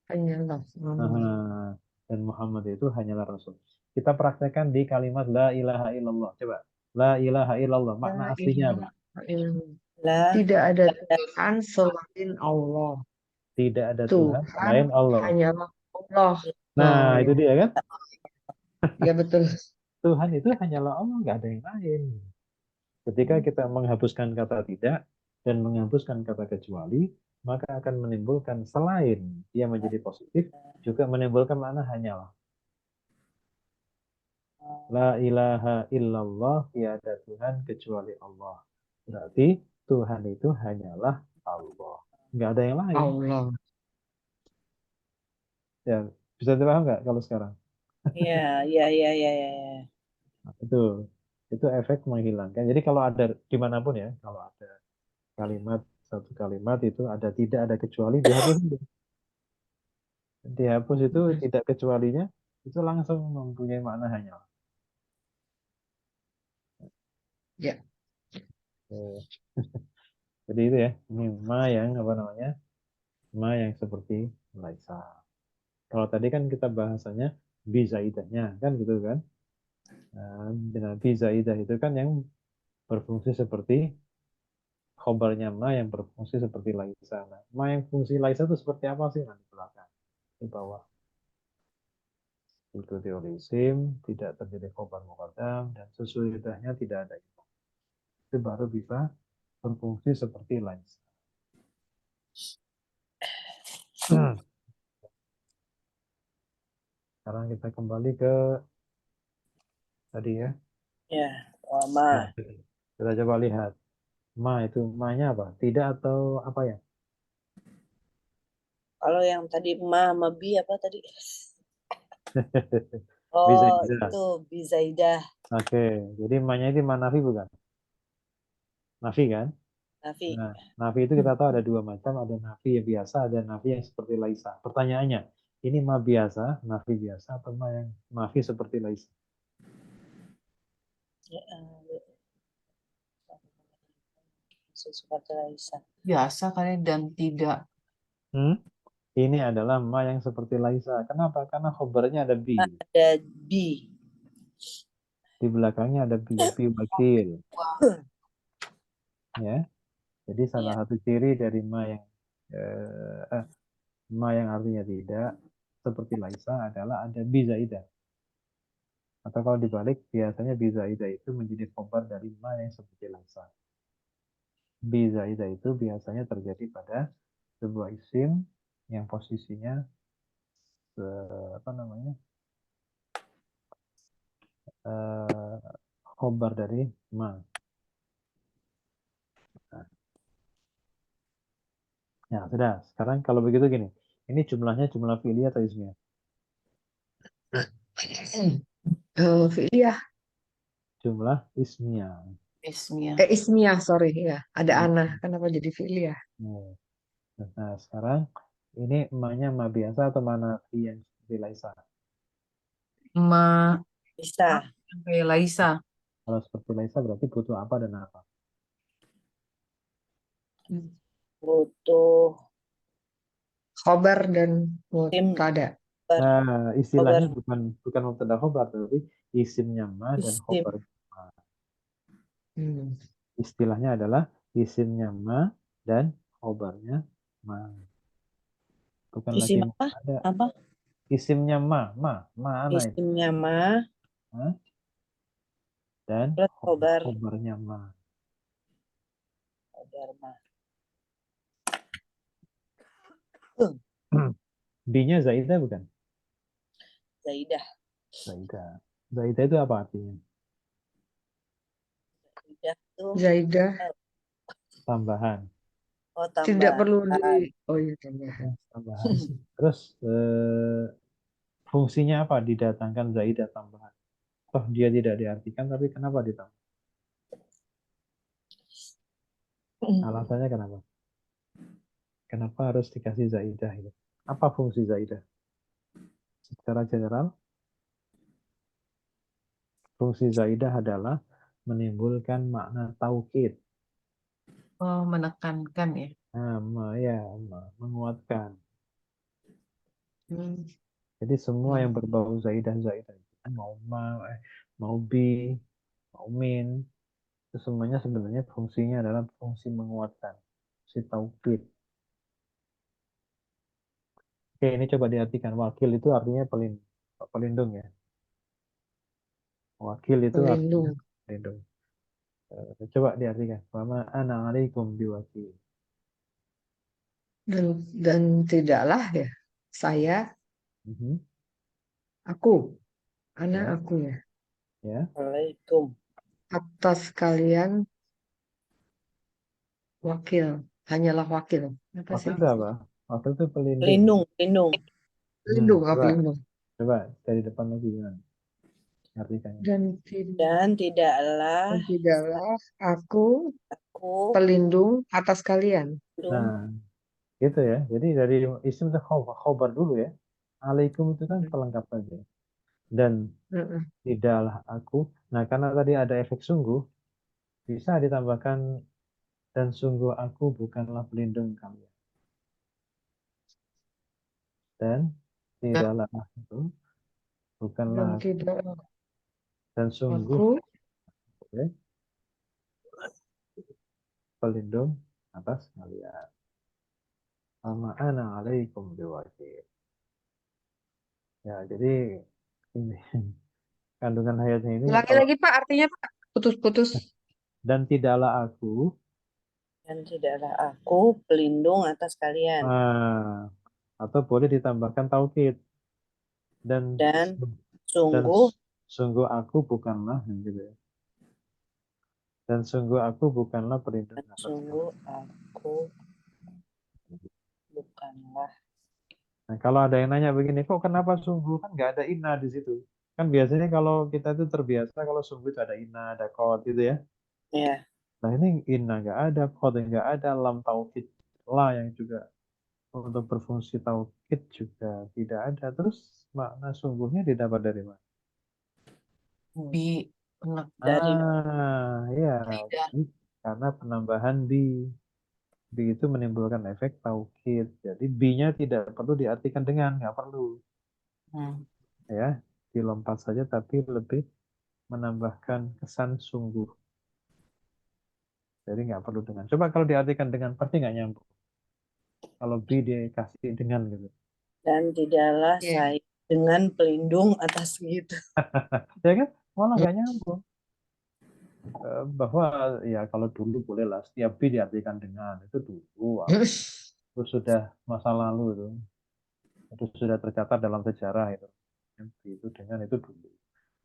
Hanyalah. Nah, dan Muhammad itu hanyalah Rasul. Kita praktekkan di kalimat la ilaha illallah. Coba. La ilaha illallah. Makna La aslinya apa? ilaha illallah. Lah, Tidak ada Tuhan selain Allah. Tidak ada Tuhan Tuhan selain Allah. hanyalah Allah. Nah, Oh, itu ya. dia kan. Ya betul. Tuhan itu hanyalah Allah, nggak ada yang lain. Ketika kita menghapuskan kata tidak dan menghapuskan kata kecuali, maka akan menimbulkan selain dia menjadi positif, juga menimbulkan makna hanyalah. La ilaha illallah, tiada Tuhan kecuali Allah. Berarti Tuhan itu hanyalah Allah. Nggak ada yang lain. Allah. Ya, bisa dipaham nggak kalau sekarang? ya, ya, ya, ya, ya, ya. Nah, itu efek menghilangkan. Jadi kalau ada dimanapun ya, kalau ada satu kalimat itu ada tidak ada kecuali, dihapus dulu. Dihapus itu tidak kecualinya, itu langsung mempunyai makna hanyalah. Ya. Eh, Jadi itu ya, ini ma yang apa namanya? Ma yang seperti laisa. Kalau tadi kan kita bahasanya bizaidahnya kan gitu kan. Nah, dengan bizaidah itu kan yang berfungsi seperti khobarnya ma yang berfungsi seperti laisa. Nah, ma yang fungsi laisa itu seperti apa sih? Nah, di belakang, di bawah. Itu teori isim, tidak terjadi khobar muqaddam, dan sesudahnya tidak ada itu. Itu baru bisa berfungsi seperti laisa. Sekarang kita kembali ke tadi ya. Ya, Nah, lama. kita coba lihat. Itu ma-nya apa? Tidak atau apa ya? Kalau yang tadi ma sama bi apa tadi? Bisa, Oh, bisa. itu Bizaidah. Oke, jadi ma-nya itu ma nafi bukan? Nafi kan? Nafi. Nah, nafi itu kita tahu ada dua macam, ada nafi yang biasa, ada nafi yang seperti laisa. Pertanyaannya, ini ma biasa, nafi biasa, atau ma yang nafi seperti laisa? Ya, seperti Raisa. Biasa kali dan tidak. Hmm? Ini adalah ma yang seperti laisa. Kenapa? Karena khobarnya ada bi. Ada bi. Di belakangnya ada bi wakil. Ya. Jadi salah Ya. satu ciri dari ma yang artinya tidak seperti laisa adalah ada bi zaidah. Atau kalau dibalik, biasanya bi zaidah itu menjadi khobar dari ma yang seperti laisa. Bi zaidah itu biasanya terjadi pada sebuah isim yang posisinya apa namanya eh, khobar dari ma. Nah, ya sudah. Sekarang kalau begitu gini, ini jumlahnya jumlah fi'li atau ismiyah? Fi'liyah. jumlah ismiyah. Ismiyah. Ismiyah, sorry ya. Ada Hmm. ana. Kenapa jadi fi'liyah? Nah, sekarang ini emaknya ma biasa atau mana yang seperti Laisa? Ma Bisa. kayak Laisa. Kalau seperti Laisa berarti butuh apa dan apa? Butuh Khobar dan tim mubtada. Nah, istilahnya khobar. bukan mubtada khobar, tapi isimnya ma dan Isim. khobar ma. Hmm. Istilahnya adalah isimnya ma dan khobarnya ma. Bukan lagi Isim apa? mubtada. Apa? Isimnya ma ana itu. Isimnya ma Ma dan plus khobar. khobarnya ma. Khobar ma. B-nya Zaidah bukan? Zaidah. Zaidah. Zaidah itu apa artinya? Zaidah tuh Zaidah Tambahan. tidak perlu tambahan. oh iya tambahan. Tambahan. Terus fungsinya apa didatangkan Zaidah tambahan? Toh dia tidak diartikan, tapi kenapa ditambah? Alasannya kenapa? Kenapa harus dikasih Zaidah itu? Apa fungsi Zaidah? Secara general, fungsi Zaidah adalah menimbulkan makna taukid. Oh, menekankan ya. Menguatkan. Hmm. Jadi semua yang Hmm. berbau Zaidah mau bi, mau min, itu semuanya sebenarnya fungsinya adalah fungsi menguatkan, fungsi taukid. Oke, ini coba diartikan. Wakil itu artinya pelindung ya. Wakil itu artinya Pelindung. pelindung. Coba diartikan. Wama ana alaikum biwakil. Dan tidaklah ya saya Mhm. aku anak Ya, aku ya ya. Waalaikum. atas kalian wakil hanyalah wakil apa Wakil sih itu apa? Wakil itu pelindung. Pelindung, pelindung. pelindung Coba, pelindung coba dari depan lagi gimana? Artikannya. dan Dan tidaklah aku aku pelindung atas kalian. pelindung. Nah, gitu ya. Jadi dari isim itu khobar dulu ya. Alaikum itu kan pelengkap saja. Dan Heeh. tidaklah aku. Nah, karena tadi ada efek sungguh, bisa ditambahkan dan sungguh aku bukanlah pelindung kalian. Dan tidaklah aku bukanlah Dan aku. tidak Dan sungguh aku ya, pelindung atas kalian. Sama ana alaikum biwakil. Ya, jadi ini kandungan hayatnya ini ulangi kalau lagi Pak artinya Pak putus-putus. dan tidaklah aku Dan tidaklah aku pelindung atas kalian. atau boleh ditambahkan taukid dan Dan dan sungguh sungguh aku bukanlah gitu ya. Dan sungguh aku bukanlah pelindung atas kalian. aku bukanlah. Nah, kalau ada yang nanya begini, kok kenapa sungguh kan nggak ada inna di situ? Kan biasanya kalau kita itu terbiasa kalau sungguh itu ada inna, ada qad gitu ya. Ya, Nah ini inna nggak ada, qad nggak ada, lam taukid la yang juga untuk berfungsi taukid juga tidak ada. Terus makna sungguhnya didapat dari mana? Bi penek dari Ya, lidah. karena penambahan bi itu menimbulkan efek taukid. Jadi bi-nya tidak perlu diartikan dengan, nggak perlu. Ya, dilompat saja tapi lebih menambahkan kesan sungguh. Jadi nggak perlu dengan. Coba kalau diartikan dengan pasti nggak nyambung. Kalau bi dikasih dengan gitu. dan tidaklah Iya. saya dengan pelindung atas gitu. Ya kan? Malah nggak nyambung. Bahwa ya kalau dulu bolehlah setiap bi diartikan dengan itu dulu. Itu sudah masa lalu itu sudah tercatat dalam sejarah itu. Itu dengan itu dulu.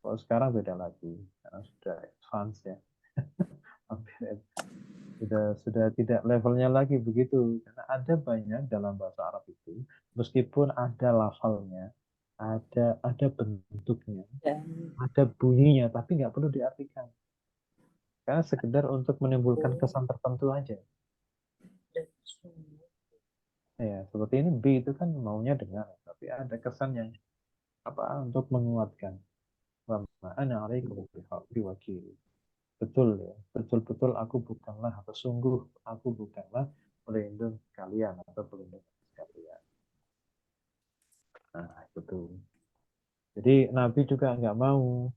Kalau sekarang beda lagi, karena sudah advance ya. Sudah tidak levelnya lagi begitu. Karena ada banyak dalam bahasa Arab itu, meskipun ada lafalnya, ada bentuknya, Dan ada bunyinya, tapi nggak perlu diartikan. Karena sekedar untuk menimbulkan kesan tertentu aja. Ya, seperti ini B itu kan maunya dengar, tapi ada kesan yang untuk menguatkan. Wa ma ana 'alaikum biwakil. Betul ya, betul-betul aku bukanlah atau sungguh aku bukanlah pelindung kalian atau pelindung kalian. Nah, betul. Jadi Nabi juga nggak mau.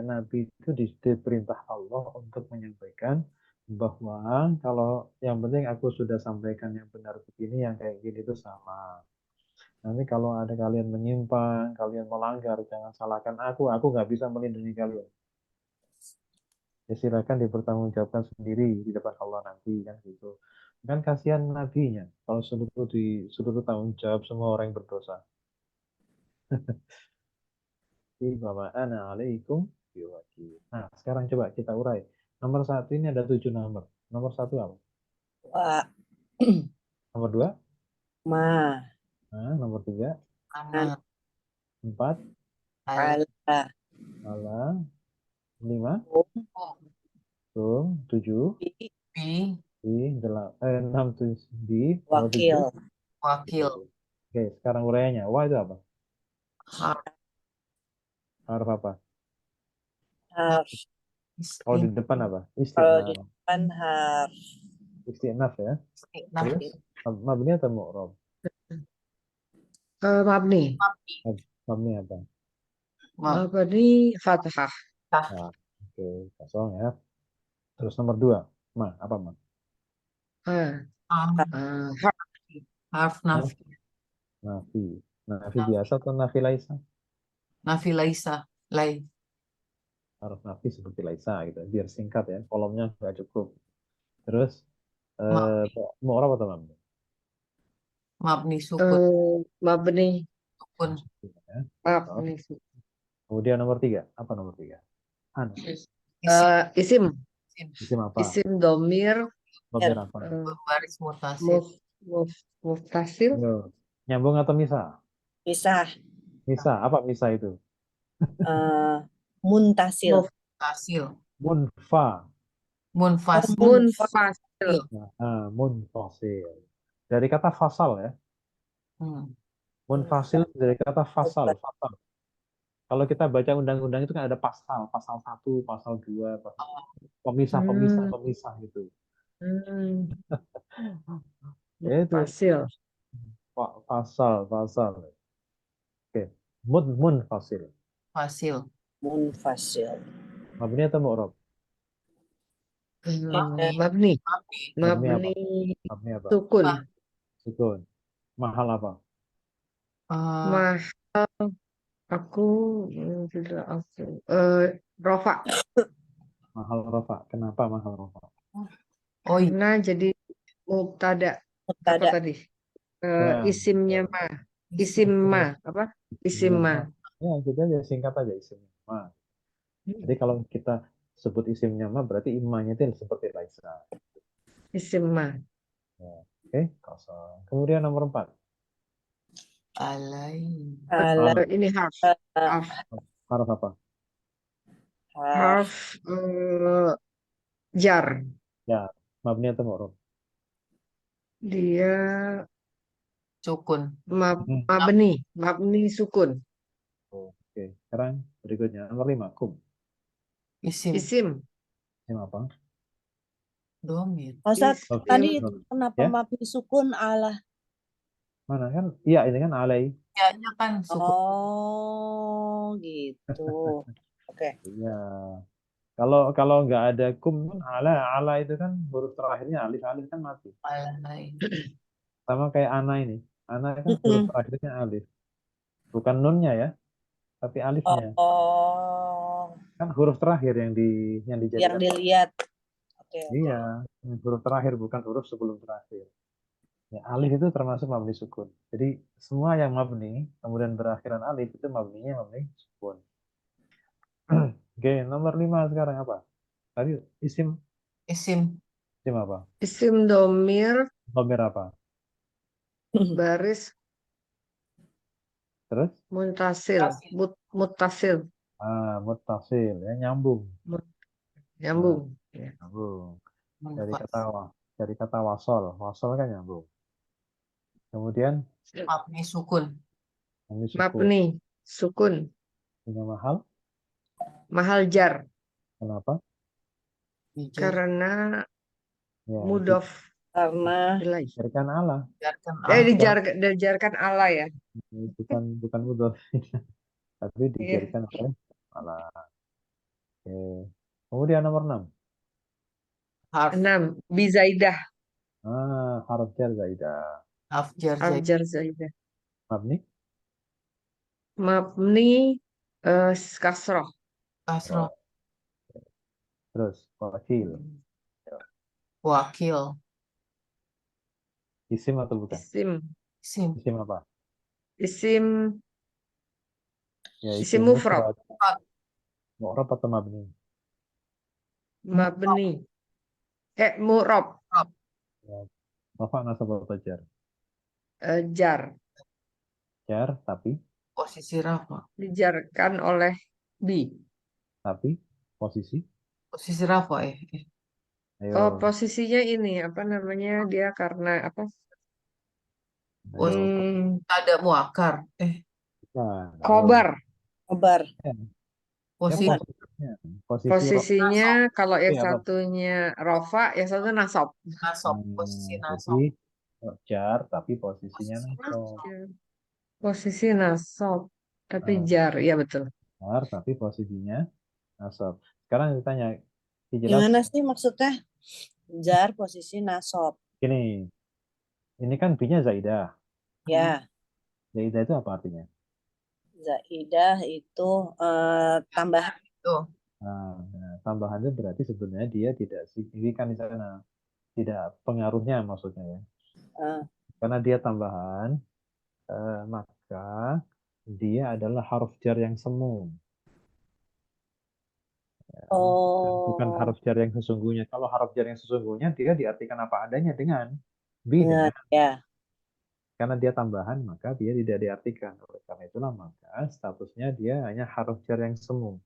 Nabi itu diperintah Allah untuk menyampaikan bahwa kalau yang penting aku sudah sampaikan yang benar begini, yang kayak gini itu sama. Nanti kalau ada kalian menyimpang, kalian melanggar, jangan salahkan aku nggak bisa melindungi kalian. Ya silakan dipertanggungjawabkan sendiri di depan Allah nanti, kan gitu. Kan kasihan nabinya kalau seluruh tanggung jawab semua orang yang berdosa. Wa ana 'alaikum biwakil. Nah, sekarang coba kita urai. Nomor 1 ini ada 7 nomor. Nomor 1 apa? Wa Nomor 2? ma Nah, nomor 3, Anak 4, al ala ala, 5, oh, 7, bi bi 6, 7, nomor 7. wakil wakil Oke, sekarang uraiannya. Wa itu apa? har Harf apa? harf. Kalau di depan apa? Kalau di Istiqnaf. depan harf Istiqnaf ya. nah Terus mabni atau mu'rab? Mabni. Mabni apa? Mabni fathah. Nah, oke, kosong ya. Terus nomor 2. Apa ma? Ah, ah, harf nafi Nafi. Nafi biasa atau nafi laisa? nafi laisa lai Harus nafi seperti laisa gitu. Biar singkat ya. Kolomnya nggak cukup. Terus mabni mu'rab atau mabni? mabni sukun Mabni. sukun Ya. Mabni. Kemudian nomor 3. Apa nomor 3? Ana. isim Isim. Isim apa? Isim domir. Domir apa? baris mutasil Muftasil. Yo. Nyambung atau misah? misah Misah. Apa misah itu? muntasil mutasil Munfa. munfas Munfasil. Munfasil. Dari kata fasal ya. Munfasil dari kata fasal. Fasal. Kalau kita baca undang-undang itu kan ada pasal. Pasal 1, pasal 2, pemisah, pemisah, pemisah gitu. Itu Munfasil. pasal. Oke. Munfasil. fasil munfasil Mabni atau mu'rab? Mabni. mabni Mabni apa? Mabni Mabni apa? sukun. Sukun. Mahal apa? eh, Aku tidak aku rofa Mahal rafa. Kenapa mahal rafa? oh iya karena jadi mubtada apa mubtada tadi Ya, isimnya ma isim ma apa isim ma ya, kita aja singkat aja isimnya. Jadi kalau kita sebut isimnya ma berarti imanya itu seperti laisa. isim ma Ya. Oke, kosong. Kemudian nomor 4. alai ala ini harf Harf apa? harf harf jar Ya, mabni atau mu'rab? dia sukun mabni sukun Oke, sekarang berikutnya nomor 5. Kum. isim isim Isim apa? domir Ustaz, Oke. tadi isim kenapa Ya, mabni sukun ala? mana kan? Iya, ini kan alai. ya kan sukun Oh, gitu. Oke. Iya. Kalau nggak ada kum kan ala itu kan huruf terakhirnya alif kan mati. alai Sama kayak ana ini. Ana kan huruf terakhirnya alif. Bukan nunnya ya, tapi alifnya. Oh, Kan huruf terakhir yang yang dijadikan. dilihat. Oke. Iya, huruf terakhir bukan huruf sebelum terakhir. Ya, alif itu termasuk mabni sukun. Jadi semua yang mabni kemudian berakhiran alif itu mabninya mabni sukun. Oke, nomor 5 sekarang apa? Tadi isim isim apa? isim domir Domir apa? baris Terus muntasil mutasil Muttasil ya, nyambung. Nyambung. Ya. Nyambung. Munfasil. Dari kata wasol. Wasol kan nyambung. Kemudian Mabni sukun. ini suku Mabni, sukun, punya mahal. mahal jar. Kenapa? Dijar- Karena Ya, mudof Karena ilaih. dijarkan Allah. dijarkan Allah. Dijarkan Allah ya. Bukan mudhof, tapi Iya. dijarkan oleh Allah. Oke. Kemudian nomor 6. Harf 6. Bizaidah, Harf jar zaidah. harf jar zaid. aljar zaidah. Mabni. Mabni kasroh. Kasroh. Terus wakil. Wakil. Isim atau bukan? Isim, Isim. Isim apa? isim, Ya, isim mufrad. Mu'rab atau mabni? Mabni. Mu'rab, Ya. Rafa nasab atau jar? jar. Jar tapi Posisi rafa. Dijarkan oleh bi. posisi. Posisi rafa Oh, Ayo. posisinya ini apa namanya? Dia karena apa? Ayo. Ada muakar. Bukan. Ayo. Khobar. kabar. Ya, Posisi posisinya. Posisinya kalau yang apa? satunya rofa, yang satunya nasab. nasob. Posisi Jadi nasob. jar tapi posisinya nasab. Posisi nasab, tapi Nah, jar, ya betul. jar tapi posisinya nasab. Sekarang ditanya, dijelas Gimana sih maksudnya? Jar posisi nasob. gini. Ini kan B-nya Zaidah. Ya, Zaidah itu apa artinya? zaidah itu tambahan. Tuh. Tambahan itu berarti sebenarnya dia tidak signifikan di sana. Tidak pengaruhnya maksudnya ya. eh, Karena dia tambahan, maka dia adalah huruf jar yang semu. Bukan oh, huruf jar yang sesungguhnya. Kalau huruf jar yang sesungguhnya dia diartikan apa adanya dengan dengan ya. karena dia tambahan maka dia tidak diartikan. Oleh karena itulah maka statusnya dia hanya huruf jar yang semu.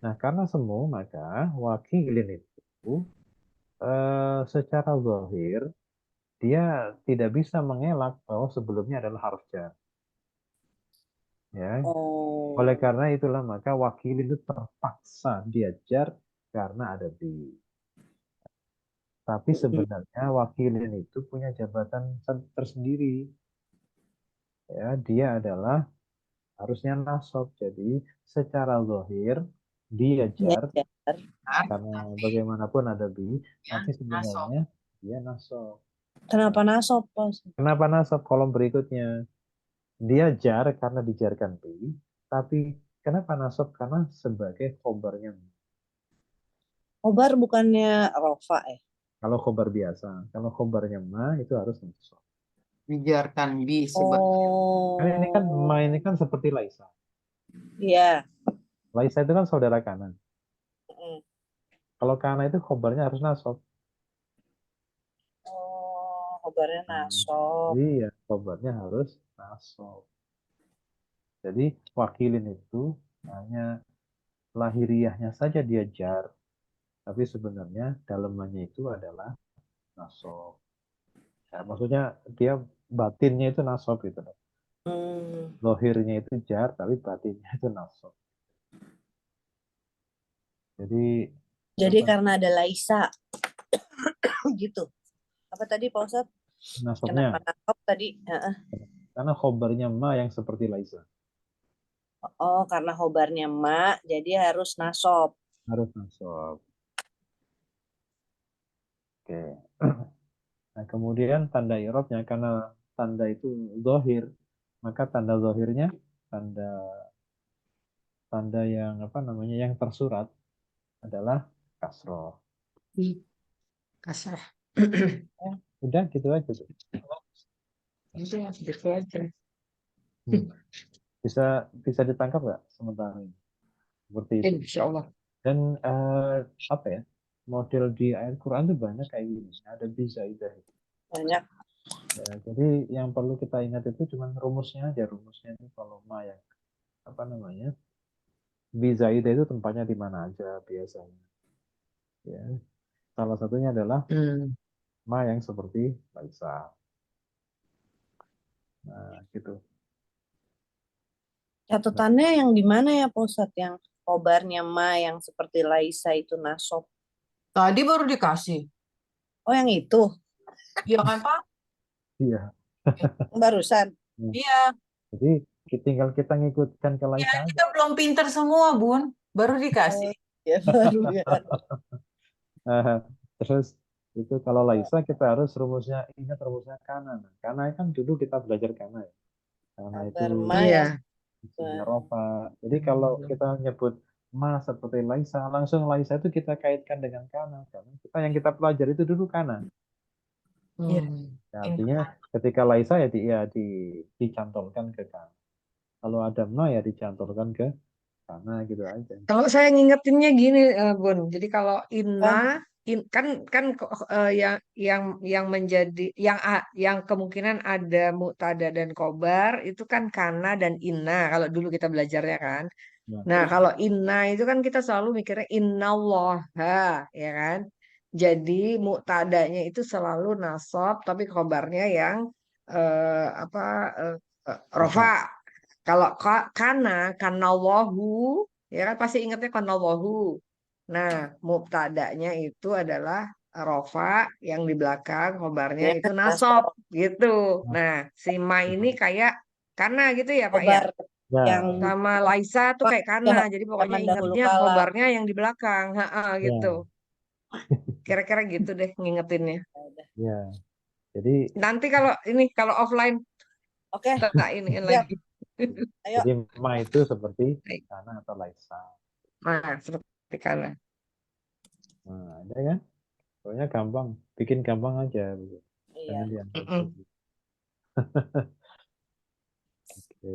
Nah, karena semu maka wakilin itu secara zahir dia tidak bisa mengelak bahwa sebelumnya adalah huruf jar. Ya. Oh, Oleh karena itulah maka wakilin itu terpaksa dia jar karena ada di. Tapi sebenarnya wakilin itu punya jabatan tersendiri. Ya, dia adalah harusnya nasab. Jadi secara zahir dia ya, jar jar. karena bagaimanapun ada bi, Ya, tapi nasob. sebenarnya dia nasab. Kenapa nasob, Bos? Kenapa nasab? Kolom berikutnya dia jar karena dijarkan bi, tapi kenapa nasab? Karena sebagai khobarnya. Kobar bukannya rofa ya? Kalau khobar biasa, kalau khobarnya ma itu harus nasab. Dijarkan bi sebagai Kan ini kan ma Oh, ini kan seperti Laisa. iya. Laisa itu kan saudara kanan. Mm. Kalau kana itu khobarnya harus nasab. Oh, kobarnya nasob. Iya, khobarnya harus nasab. Jadi wakilin itu hanya lahiriahnya saja dia jar, tapi sebenarnya dalamannya itu adalah nasab. Ya, maksudnya dia batinnya itu nasab gitu. Hmm. Lohirnya itu jar, tapi batinnya itu nasab. Jadi Jadi apa karena ada Laisa gitu. Apa tadi Pak Ustadz? Kenapa nasabnya? nasob tadi? Heeh. Karena khobarnya ma yang seperti Laisa. Oh, karena khobarnya mak, jadi harus nasob. Harus nasab. Oke. Nah, kemudian tanda i'rabnya karena tanda itu zahir, maka tanda zahirnya tanda tanda yang apa namanya yang tersurat adalah kasroh. Kasrah. Udah gitu aja tuh. Udah, gitu aja. Hmm. Bisa ditangkap nggak sementara ini? Seperti itu. Insya Allah. Dan apa ya? Model di ayat Quran itu banyak kayak gini. Ada bisa itu. Banyak. Ya, jadi yang perlu kita ingat itu cuma rumusnya aja. Rumusnya itu kalau ma yang apa namanya Bizaida itu tempatnya di mana aja biasanya. Ya. Salah satunya adalah Hmm. ma yang seperti Laisa. Nah, gitu. Catatannya yang di mana ya Pak Ustadz? Yang kobarnya ma yang seperti Laisa itu nasab. Tadi baru dikasih. Oh yang itu Iya kan, Pak? Iya. barusan. Nah, Iya. jadi tinggal kita ngikutkan ke Ya, Laisa aja. kita belum pinter semua, Bun. Baru Oh dikasih. ya baru ya. Terus itu kalau Laisa kita harus ingat rumusnya kana. Kana kan dulu kita belajar kana ya. Kana itu Kabar ma yang Iya. isinya rofa. Jadi kalau kita nyebut ma seperti Laisa, langsung Laisa itu kita kaitkan dengan kana. Karena yang kita pelajari itu dulu kana. Iya. Hmm. Ya, Ini artinya ketika Laisa dicantolkan ke kana. Kalau ada ma ya dicantolkan ke kana gitu aja. Kalau saya ngingetinnya gini, Bun. Jadi kalau kan kan kan yang menjadi yang kemungkinan ada mu'tada dan kobar itu kan kana dan inna kalau dulu kita belajarnya kan. Nah, Nah, kalau inna itu kan kita selalu mikirnya innallaha, ya kan? Jadi mu'tadanya itu selalu nasab tapi kobarnya yang apa rofa. rofa. Kalau kanallahu, ya kan pasti ingatnya kanallahu. Nah, mubtada'nya itu adalah rofa yang di belakang khobarnya ya itu nasab nasab gitu. Nah, Nah, si ma ini kayak kana gitu ya Pak ya. kobar yang ya, Sama Laisa tuh kayak kana. ya, Jadi pokoknya zaman dahulu ingatnya kala. khobarnya yang di belakang. Ha, gitu. ya, Kira-kira gitu deh ngingetinnya. ya. Jadi Nanti kalau offline Oke, tak iniin siap. lagi. Ayo. Jadi ma itu seperti Baik. kana atau laisa. Nah, seperti kana. Nah, ada kan? Pokoknya gampang, bikin gampang aja. Gitu. Iya. Jangan dianggap Mm-mm. sulit. Oke.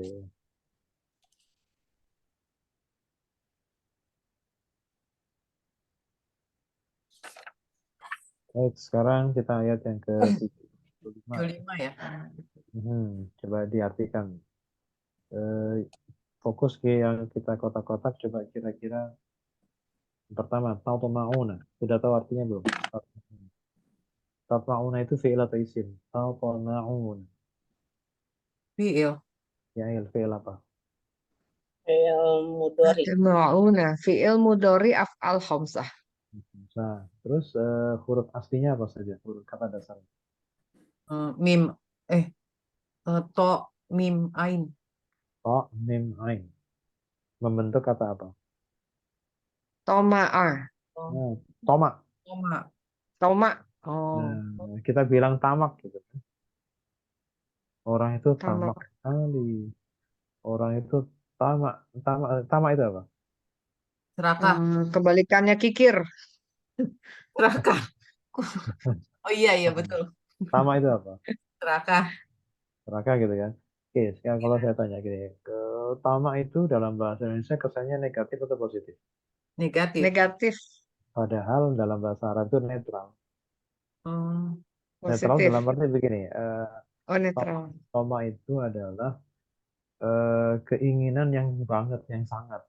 Baik, sekarang kita ayat yang ke-75. 25 ya. Coba diartikan. Eh, Fokus ke yang kita kotak-kotak, coba kira-kira pertama, tautomauna. Sudah tahu artinya belum? Tautomauna itu fi'il atau isim? Tautomauna. Fiil. Ya, fi'il apa? Mudori. Ma'una fi'il mudhari af'al khamsah. Nah, terus huruf aslinya apa saja? Huruf kata dasar. Mim. Eh, to, mim, ain. To, mim, ain. Membentuk kata apa? Toma'a. To, Nah, tomak. toma. Toma. Oh, Nah, kita bilang tamak gitu. Orang itu tamak. tamak sekali. Orang itu tamak. Tamak itu apa? Serakah. Kebalikannya kikir. Serakah. Oh iya, iya betul. Tamak itu apa? Serakah. Neraka gitu kan. Oke, sekarang kalau saya tanya gini, tamak itu dalam bahasa Indonesia kesannya negatif atau positif? Negatif. Negatif. Padahal dalam bahasa Arab itu netral. Hmm, Netral dalam Positif. arti begini, Oh, tamak, netral. tamak itu adalah keinginan yang banget, yang sangat.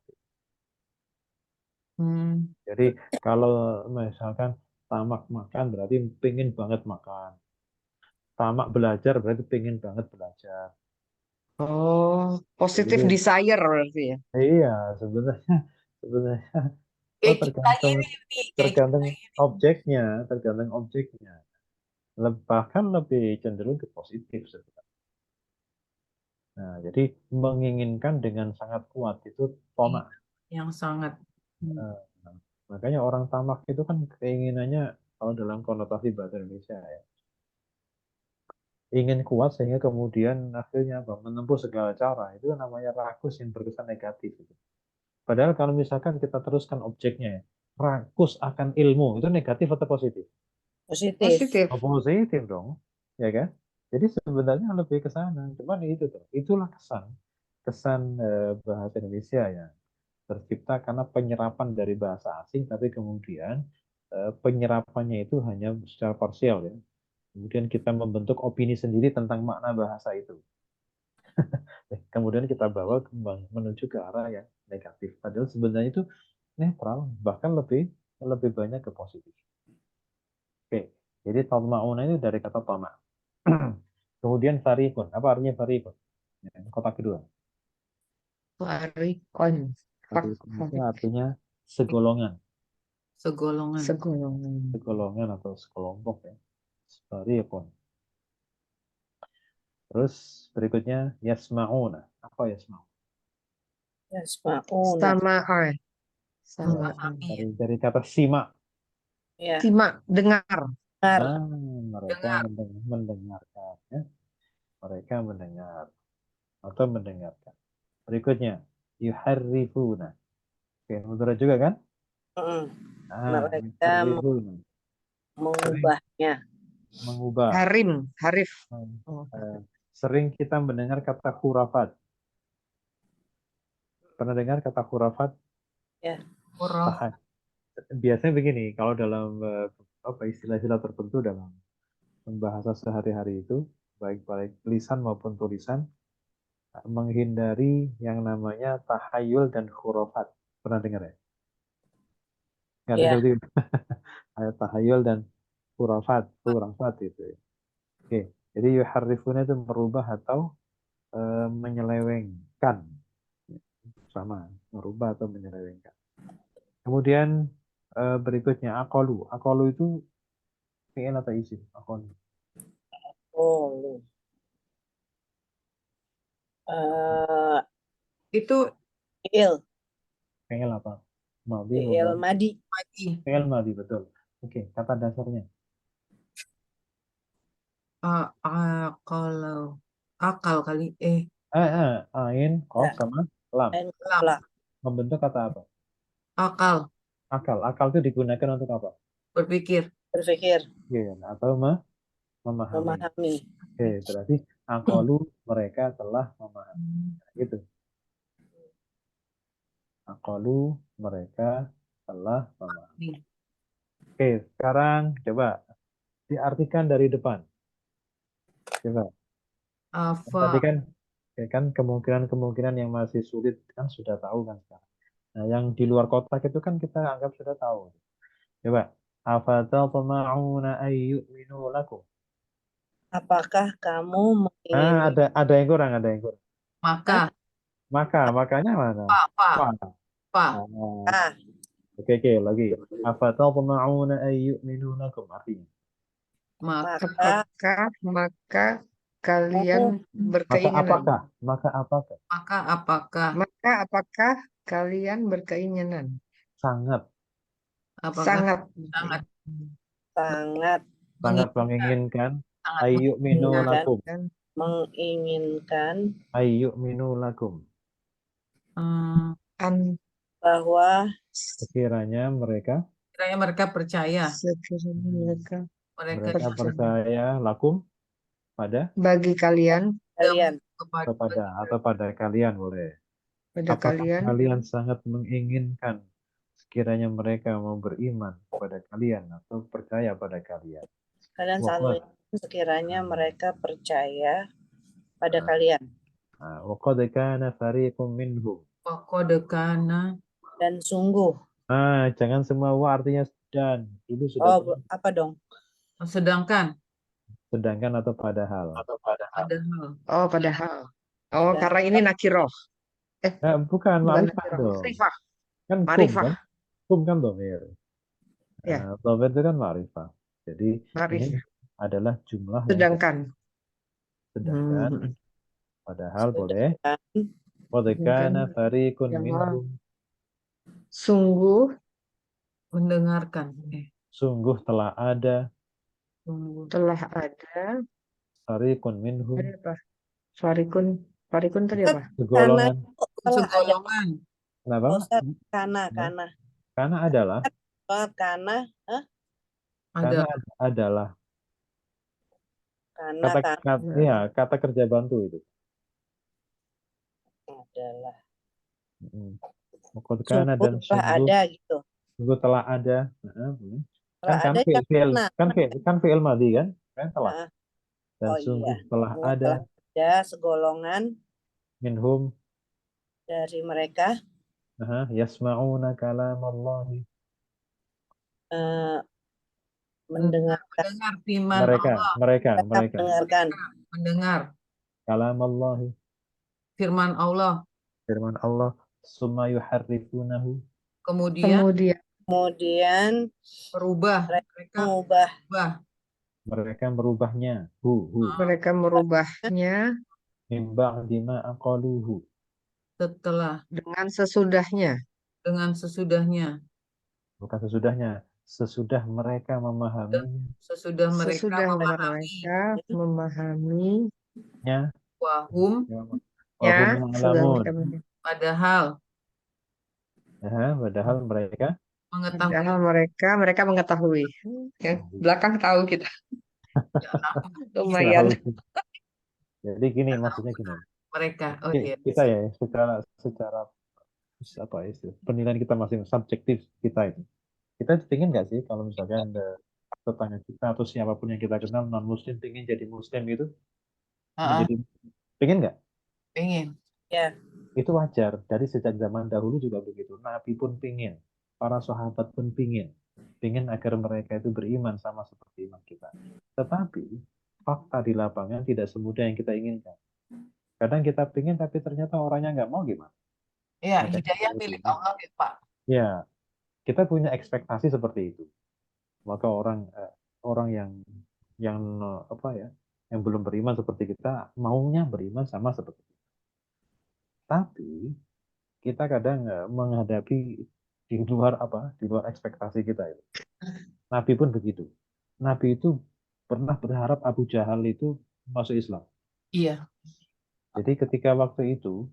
hmm, Jadi kalau misalkan tamak makan berarti pengen banget makan. Tamak belajar berarti pengen banget belajar. Oh, positif Jadi desire berarti ya. iya sebenarnya sebenarnya kayak kita tergantung ini nih, kayak kita tergantung ini. objeknya, tergantung objeknya. Bahkan lebih cenderung ke positif sebenarnya. Nah, jadi menginginkan dengan sangat kuat itu Iya, tamak. yang sangat. Nah, makanya orang tamak itu kan keinginannya kalau dalam konotasi bahasa Indonesia ya, ingin kuat sehingga kemudian akhirnya apa, menempuh segala cara itu namanya rakus yang berkesan negatif. Padahal kalau misalkan kita teruskan objeknya ya, rakus akan ilmu itu negatif atau positif? Positif. Positif. Oh, positif dong, ya kan? Jadi sebenarnya lebih ke sana. Cuman itu tuh, itulah kesan kesan bahasa Indonesia ya tercipta karena penyerapan dari bahasa asing, tapi kemudian penyerapannya itu hanya secara parsial ya. Kemudian kita membentuk opini sendiri tentang makna bahasa itu. Kemudian kita bawa menuju ke arah yang negatif. Padahal sebenarnya itu netral, bahkan lebih banyak ke positif. Oke, jadi tama'una itu dari kata tama. Kemudian farikun, apa artinya farikun? Ya, kotak kedua. Farikon. Farikun itu artinya segolongan, Segolongan. Segolongan. atau sekelompok ya. Farikun. Terus berikutnya yasma'una. Apa yasma'una? Yasma'una. Sama'an. Ya, Sama'an. dari kata simak. Ya. Simak, dengar. Ah, mereka Dengar. mendengarkan ya. Mereka mendengar atau mendengarkan. Berikutnya yuharrifuna. Oke, mudah juga kan? Mm. Ah, Mereka yuharrifuna. mengubahnya. Mengubah. Harif. Eh, sering kita mendengar kata khurafat. Pernah dengar kata khurafat? Ya. Huruf. Biasanya begini, kalau dalam istilah-istilah tertentu dalam bahasa sehari-hari itu, baik lisan maupun tulisan, menghindari yang namanya tahayul dan khurafat. Pernah dengar ya? Nggak Ya. dengar juga. Tahayul dan khurafat itu ya. Oke, jadi yuharrifuna itu merubah atau menyelewengkan. Sama, merubah atau menyelewengkan. Kemudian berikutnya akolu. Akolu itu fi'il atau isim? Akolu. Oh. Itu Fi'il. Fi'il apa? Madi, Fi'il mudhari. madi. lagi. Fi'il madi, betul. Oke, kata dasarnya. Kalau akal kali. Ain, qaf, Ya. sama lam. Dan Lam. kepala. Membentuk kata apa? Akal. Akal. Akal itu digunakan untuk apa? Berpikir. Berpikir. Iya, atau memahami. Memahami. Oke, berarti akalu mereka telah memahami. Gitu. Akalu mereka telah memahami. Nih. Oke, sekarang coba diartikan dari depan. Coba. Tadi Apa? kan kemungkinan-kemungkinan yang masih sulit kan sudah tahu kan sekarang. Nah, yang di luar kotak itu kan kita anggap sudah tahu. Coba. Afatatma'una ayyu'minu lakum. Apakah kamu mengingini Ada yang kurang, ada yang kurang. Maka. Makanya mana? Apa? Wah. Apa? Ah, Oke, lagi. Afatatma'una ayyu'minu lakum artinya. Maka. Maka kalian Maka berkeinginan. apakah? Maka apakah kalian berkeinginan. Sangat apakah Sangat. sangat menginginkan sangat ayyu'minu lakum. menginginkan Ayyu'minu lakum. bahwa Sekiranya mereka kiranya mereka percaya. Sekiranya Mereka mereka percaya lakum pada bagi kalian, pada kalian boleh. pada Apakah kalian kalian sangat menginginkan sekiranya mereka mau beriman kepada kalian atau percaya pada kalian? kalian sangat menginginkan sekiranya mereka percaya pada Nah. kalian. Waqad kana fariqum minhum. Kodekana. Dan sungguh. Jangan semua wa artinya dan. Itu sudah Apa dong? Sedangkan. Sedangkan atau padahal. padahal. Karena ini nakiroh. Bukan ma'rifah dong. Ma'rifah. Kan Ma'rifah. kum kan dhamir. Ya. Dhamir itu kan ma'rifah. Jadi Ma'rifah. ini adalah jumlah Sedangkan. Padahal boleh. Qad kana fariqun minhum. Sungguh Mendengarkan. Sungguh telah ada. Fariqun minhum. Apa? Farikun tadi apa? Segolongan. Segolongan. Kenapa? Karena adalah. Karena Adalah. Karena Kata kerja bantu itu. Adalah. Karena dan sungguh ada gitu. Sungguh telah ada. Kan fi'il madhi kan? Kan telah. Dan sungguh telah ada. Ada segolongan minhum dari mereka yasma'una kalamallahi. eh, mendengarkan Mendengar firman Mereka, Allah, mereka, mereka. mendengarkan mendengar Kalamallahi, firman Allah, firman Allah. Summa yuharrifunahu, kemudian Kemudian kemudian berubah, mereka mengubah berubah mereka merubahnya. mereka merubahnya Min ba'di ma aqaluhu. setelah dengan sesudahnya. dengan sesudahnya, Bukan sesudahnya. Sesudah mereka memahaminya. sesudah mereka Sesudah memahami, mereka memahaminya, wahum, Wahum sesudah ya'lamun. mereka memahami. padahal Padahal mereka mengetahui. Padahal mereka mengetahui. Yang belakang tahu kita. Lumayan. tahu. Jadi gini, maksudnya gini. Mereka, oh iya, Kita ya, secara apa ya, penilaian kita masing subjektif kita itu. Kita pengen nggak sih kalau misalkan tetangga kita atau siapapun yang kita kenal non muslim pengen jadi muslim itu menjadi pengen nggak? pengen. ya Itu wajar. Dari sejak zaman dahulu juga begitu. Nabi pun pengen, para sahabat pun pengen agar mereka itu beriman sama seperti iman kita. Tetapi fakta di lapangan tidak semudah yang kita inginkan. Kadang kita pengen tapi ternyata orangnya nggak mau, gimana? Ya, Makanya hidayah milik Allah ya Pak. ya, kita punya ekspektasi seperti itu. Maka orang yang apa ya, yang belum beriman seperti kita maunya beriman sama seperti kita. Tapi kita kadang menghadapi di luar ekspektasi kita itu. Nabi pun begitu. Nabi itu pernah berharap Abu Jahal itu masuk Islam. Iya. Jadi ketika waktu itu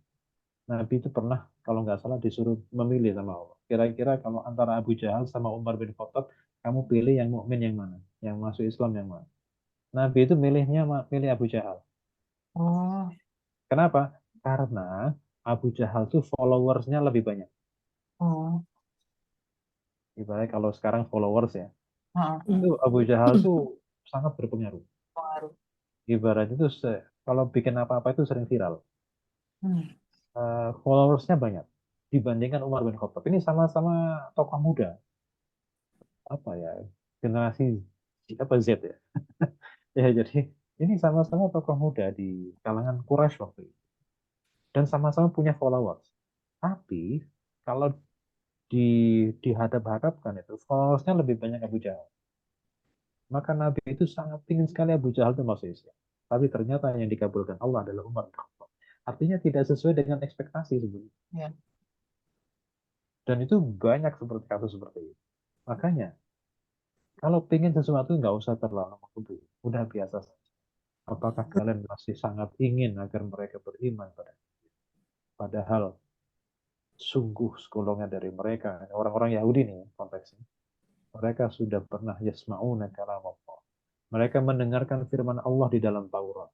Nabi itu pernah, kalau nggak salah, disuruh memilih sama Allah. Kira-kira kalau antara Abu Jahal sama Umar bin Khattab, kamu pilih yang mukmin yang mana? Yang masuk Islam yang mana? Nabi itu milih Abu Jahal. Oh. Kenapa? Karena Abu Jahal tuh followersnya lebih banyak. Oh. Ibaratnya kalau sekarang followers ya, Heeh. itu Abu Jahal tuh sangat berpengaruh. Pengaruh. Ibaratnya itu kalau bikin apa-apa itu sering viral. Hmm. Followersnya banyak dibandingkan Umar bin Khattab. Ini sama-sama tokoh muda, apa ya, generasi apa Z ya. Ya, jadi ini sama-sama tokoh muda di kalangan Quraisy waktu itu dan sama-sama punya followers. Tapi kalau dihadap-hadapkan itu followersnya lebih banyak Abu Jahal. Maka Nabi itu sangat ingin sekali Abu Jahal itu masuk Islam. Tapi ternyata yang dikabulkan Allah adalah Umar bin Khattab. Artinya tidak sesuai dengan ekspektasi sebenarnya. Ya. Dan itu banyak seperti kasus seperti itu. Makanya kalau pengen sesuatu nggak usah terlalu menunggu, udah biasa saja. Apakah kalian masih sangat ingin agar mereka beriman padahal sungguh segolongan dari mereka, orang-orang Yahudi nih konteksnya, mereka sudah pernah yasma'una kalam Allah. Mereka mendengarkan firman Allah di dalam Taurat.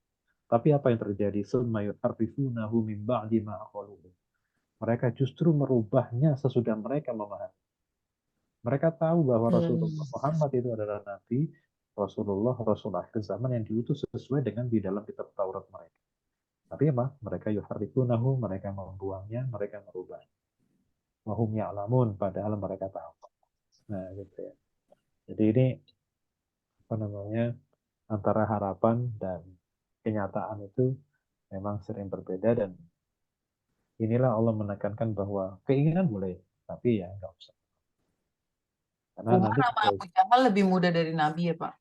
Tapi apa yang terjadi? Summa yuharrifunahu min ba'di ma aqaluhu. Mereka justru merubahnya sesudah mereka memahami. Mereka tahu bahwa Rasulullah Muhammad itu adalah Nabi, Rasul akhir zaman yang diutus sesuai dengan di dalam kitab Taurat mereka. Tapi apa? Mereka yuharrifunahu, mereka membuangnya, mereka merubah. Wahum ya'lamun, padahal mereka tahu. Nah, gitu ya. Jadi ini apa namanya, antara harapan dan kenyataan itu memang sering berbeda, dan inilah Allah menekankan bahwa keinginan boleh, tapi ya nggak usah. Karena Umar nanti sama Abu Jahal lebih muda dari Nabi ya Pak?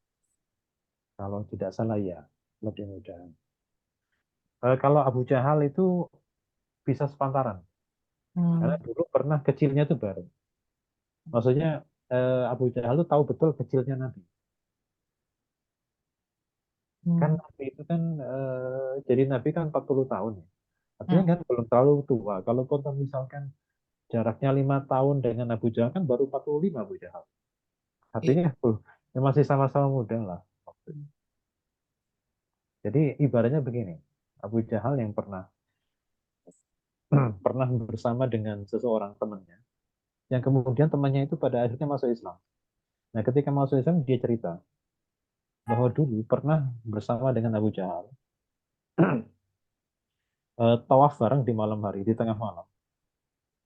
kalau tidak salah ya lebih mudah. Kalau Abu Jahal itu bisa sepantaran. Karena dulu pernah kecilnya itu bareng. Maksudnya Abu Jahal itu tahu betul kecilnya Nabi. Kan Nabi itu kan jadi Nabi kan 40 tahun ya. Artinya kan belum terlalu tua. Kalaupun misalkan jaraknya 5 tahun dengan Abu Jahal kan baru 45 Abu Jahal. Artinya ya masih sama-sama muda lah. Jadi ibaratnya begini, Abu Jahal yang pernah bersama dengan seseorang temannya, yang kemudian temannya itu pada akhirnya masuk Islam. Nah, ketika masuk Islam dia cerita bahwa dulu pernah bersama dengan Abu Jahal. tawaf bareng di malam hari, di tengah malam.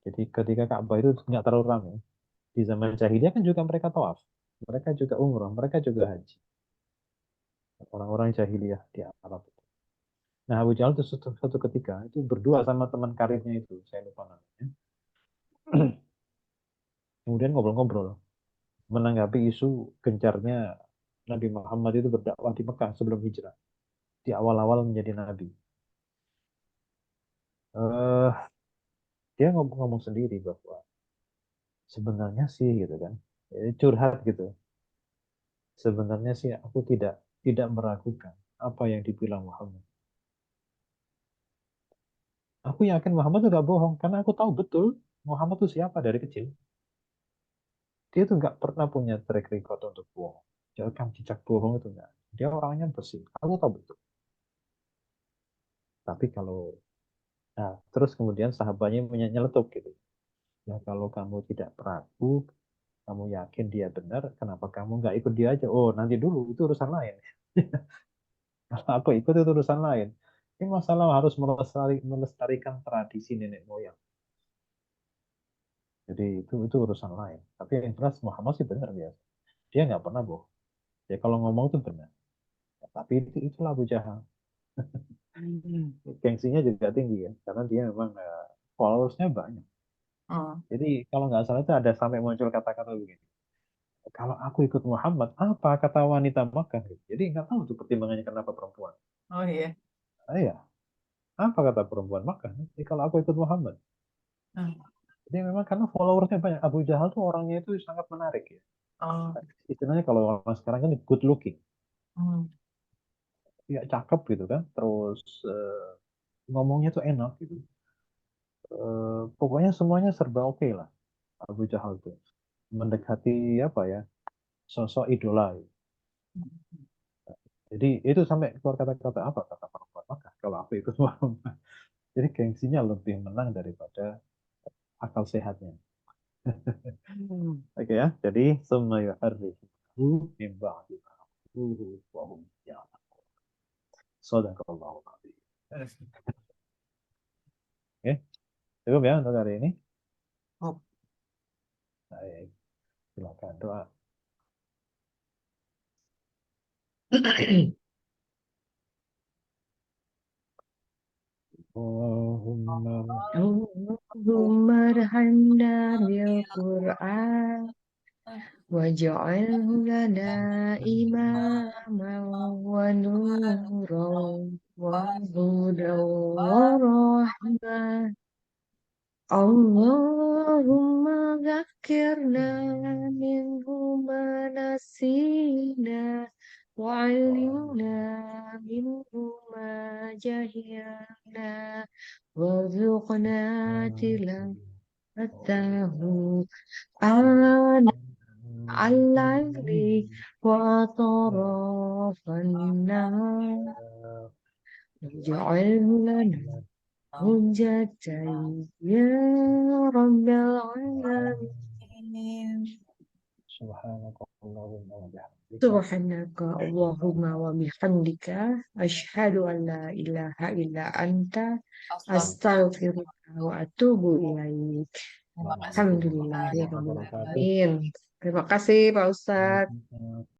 Jadi ketika Ka'bah itu nggak terlalu ramai. Di zaman jahiliyah kan juga mereka tawaf. Mereka juga umroh, mereka juga haji. Orang-orang jahiliyah di Arab. Nah, Abu Jahal itu suatu ketika itu berdua sama teman karibnya itu, saya lupa namanya. Kemudian ngobrol-ngobrol, menanggapi isu gencarnya Nabi Muhammad itu berdakwah di Mekah sebelum hijrah, di awal-awal menjadi nabi. Eh, dia ngomong sendiri bahwa sebenarnya sih gitu kan, curhat gitu. Sebenarnya sih aku tidak meragukan apa yang dibilang Muhammad. Aku yakin Muhammad itu nggak bohong karena aku tahu betul Muhammad itu siapa dari kecil. Dia tuh nggak pernah punya track record untuk bohong. Rekam jejak bohong itu enggak. Dia orangnya bersih. Aku tahu betul. Tapi kalau nah, terus kemudian sahabatnya nyeletuk gitu. Ya kalau kamu tidak ragu, kamu yakin dia benar, kenapa kamu nggak ikut dia aja? Oh nanti dulu itu urusan lain. Kalau aku ikut itu urusan lain. Ini masalah harus melestarikan tradisi nenek moyang. Jadi itu urusan lain. Tapi yang jelas Muhammad sih benar biasa. Dia nggak pernah bohong. Ya kalau ngomong itu benar. Tapi itulah Abu Jahal. Gengsinya juga tinggi ya, karena dia memang followersnya banyak. Hmm. Jadi kalau nggak salah itu ada sampai muncul kata-kata begini. Kalau aku ikut Muhammad, apa kata wanita Makkah? Jadi nggak tahu tuh pertimbangannya kenapa perempuan. Oh iya. Iya, apa kata perempuan Makkah? Jadi kalau aku ikut Muhammad. Hmm. Jadi memang karena followersnya banyak. Abu Jahal tuh orangnya itu sangat menarik ya. Oh. Istilahnya kalau orang sekarang kan good looking. Hmm. Ya cakep gitu kan. Terus ngomongnya tuh enak gitu. Pokoknya semuanya serba oke lah. Abu Jahal tuh mendekati apa ya, sosok idola. Jadi itu sampai keluar kata-kata apa kata perempuan Makkah kalau aku ikut Muhammad. Jadi gengsinya lebih menang daripada akal sehatnya. Oke ya, jadi semua yuharrifuhu min ba'di ma yaquluhu wa hum ya'lamun. Shadaqallahu adzim. Oke, cukup ya untuk hari ini. Oh. Baik, silakan doa. Allahumma Allahumma arhamna bil Qur'an waj'alhu lana imaman wa nuran wa hudan wa rahmah. Allahumma zakirna minhu ma nasina wa 'allimna minhu ma jahilna warzuqna tilawatahu ana al-laili wa atrafan nahar waj'alhu lana hujjatan ya rabbal alamin. Subhanakallahumma wa bihamdika Subhanaka Allahumma wa bihamdika asyhadu an la ilaha illa anta astaghfiruka wa atubu ilaik. Terima kasih. Alhamdulillahirabbil warahmatullahi wabarakatuh. alamin. Terima kasih Pak Ustadz. Waalaikumsalam.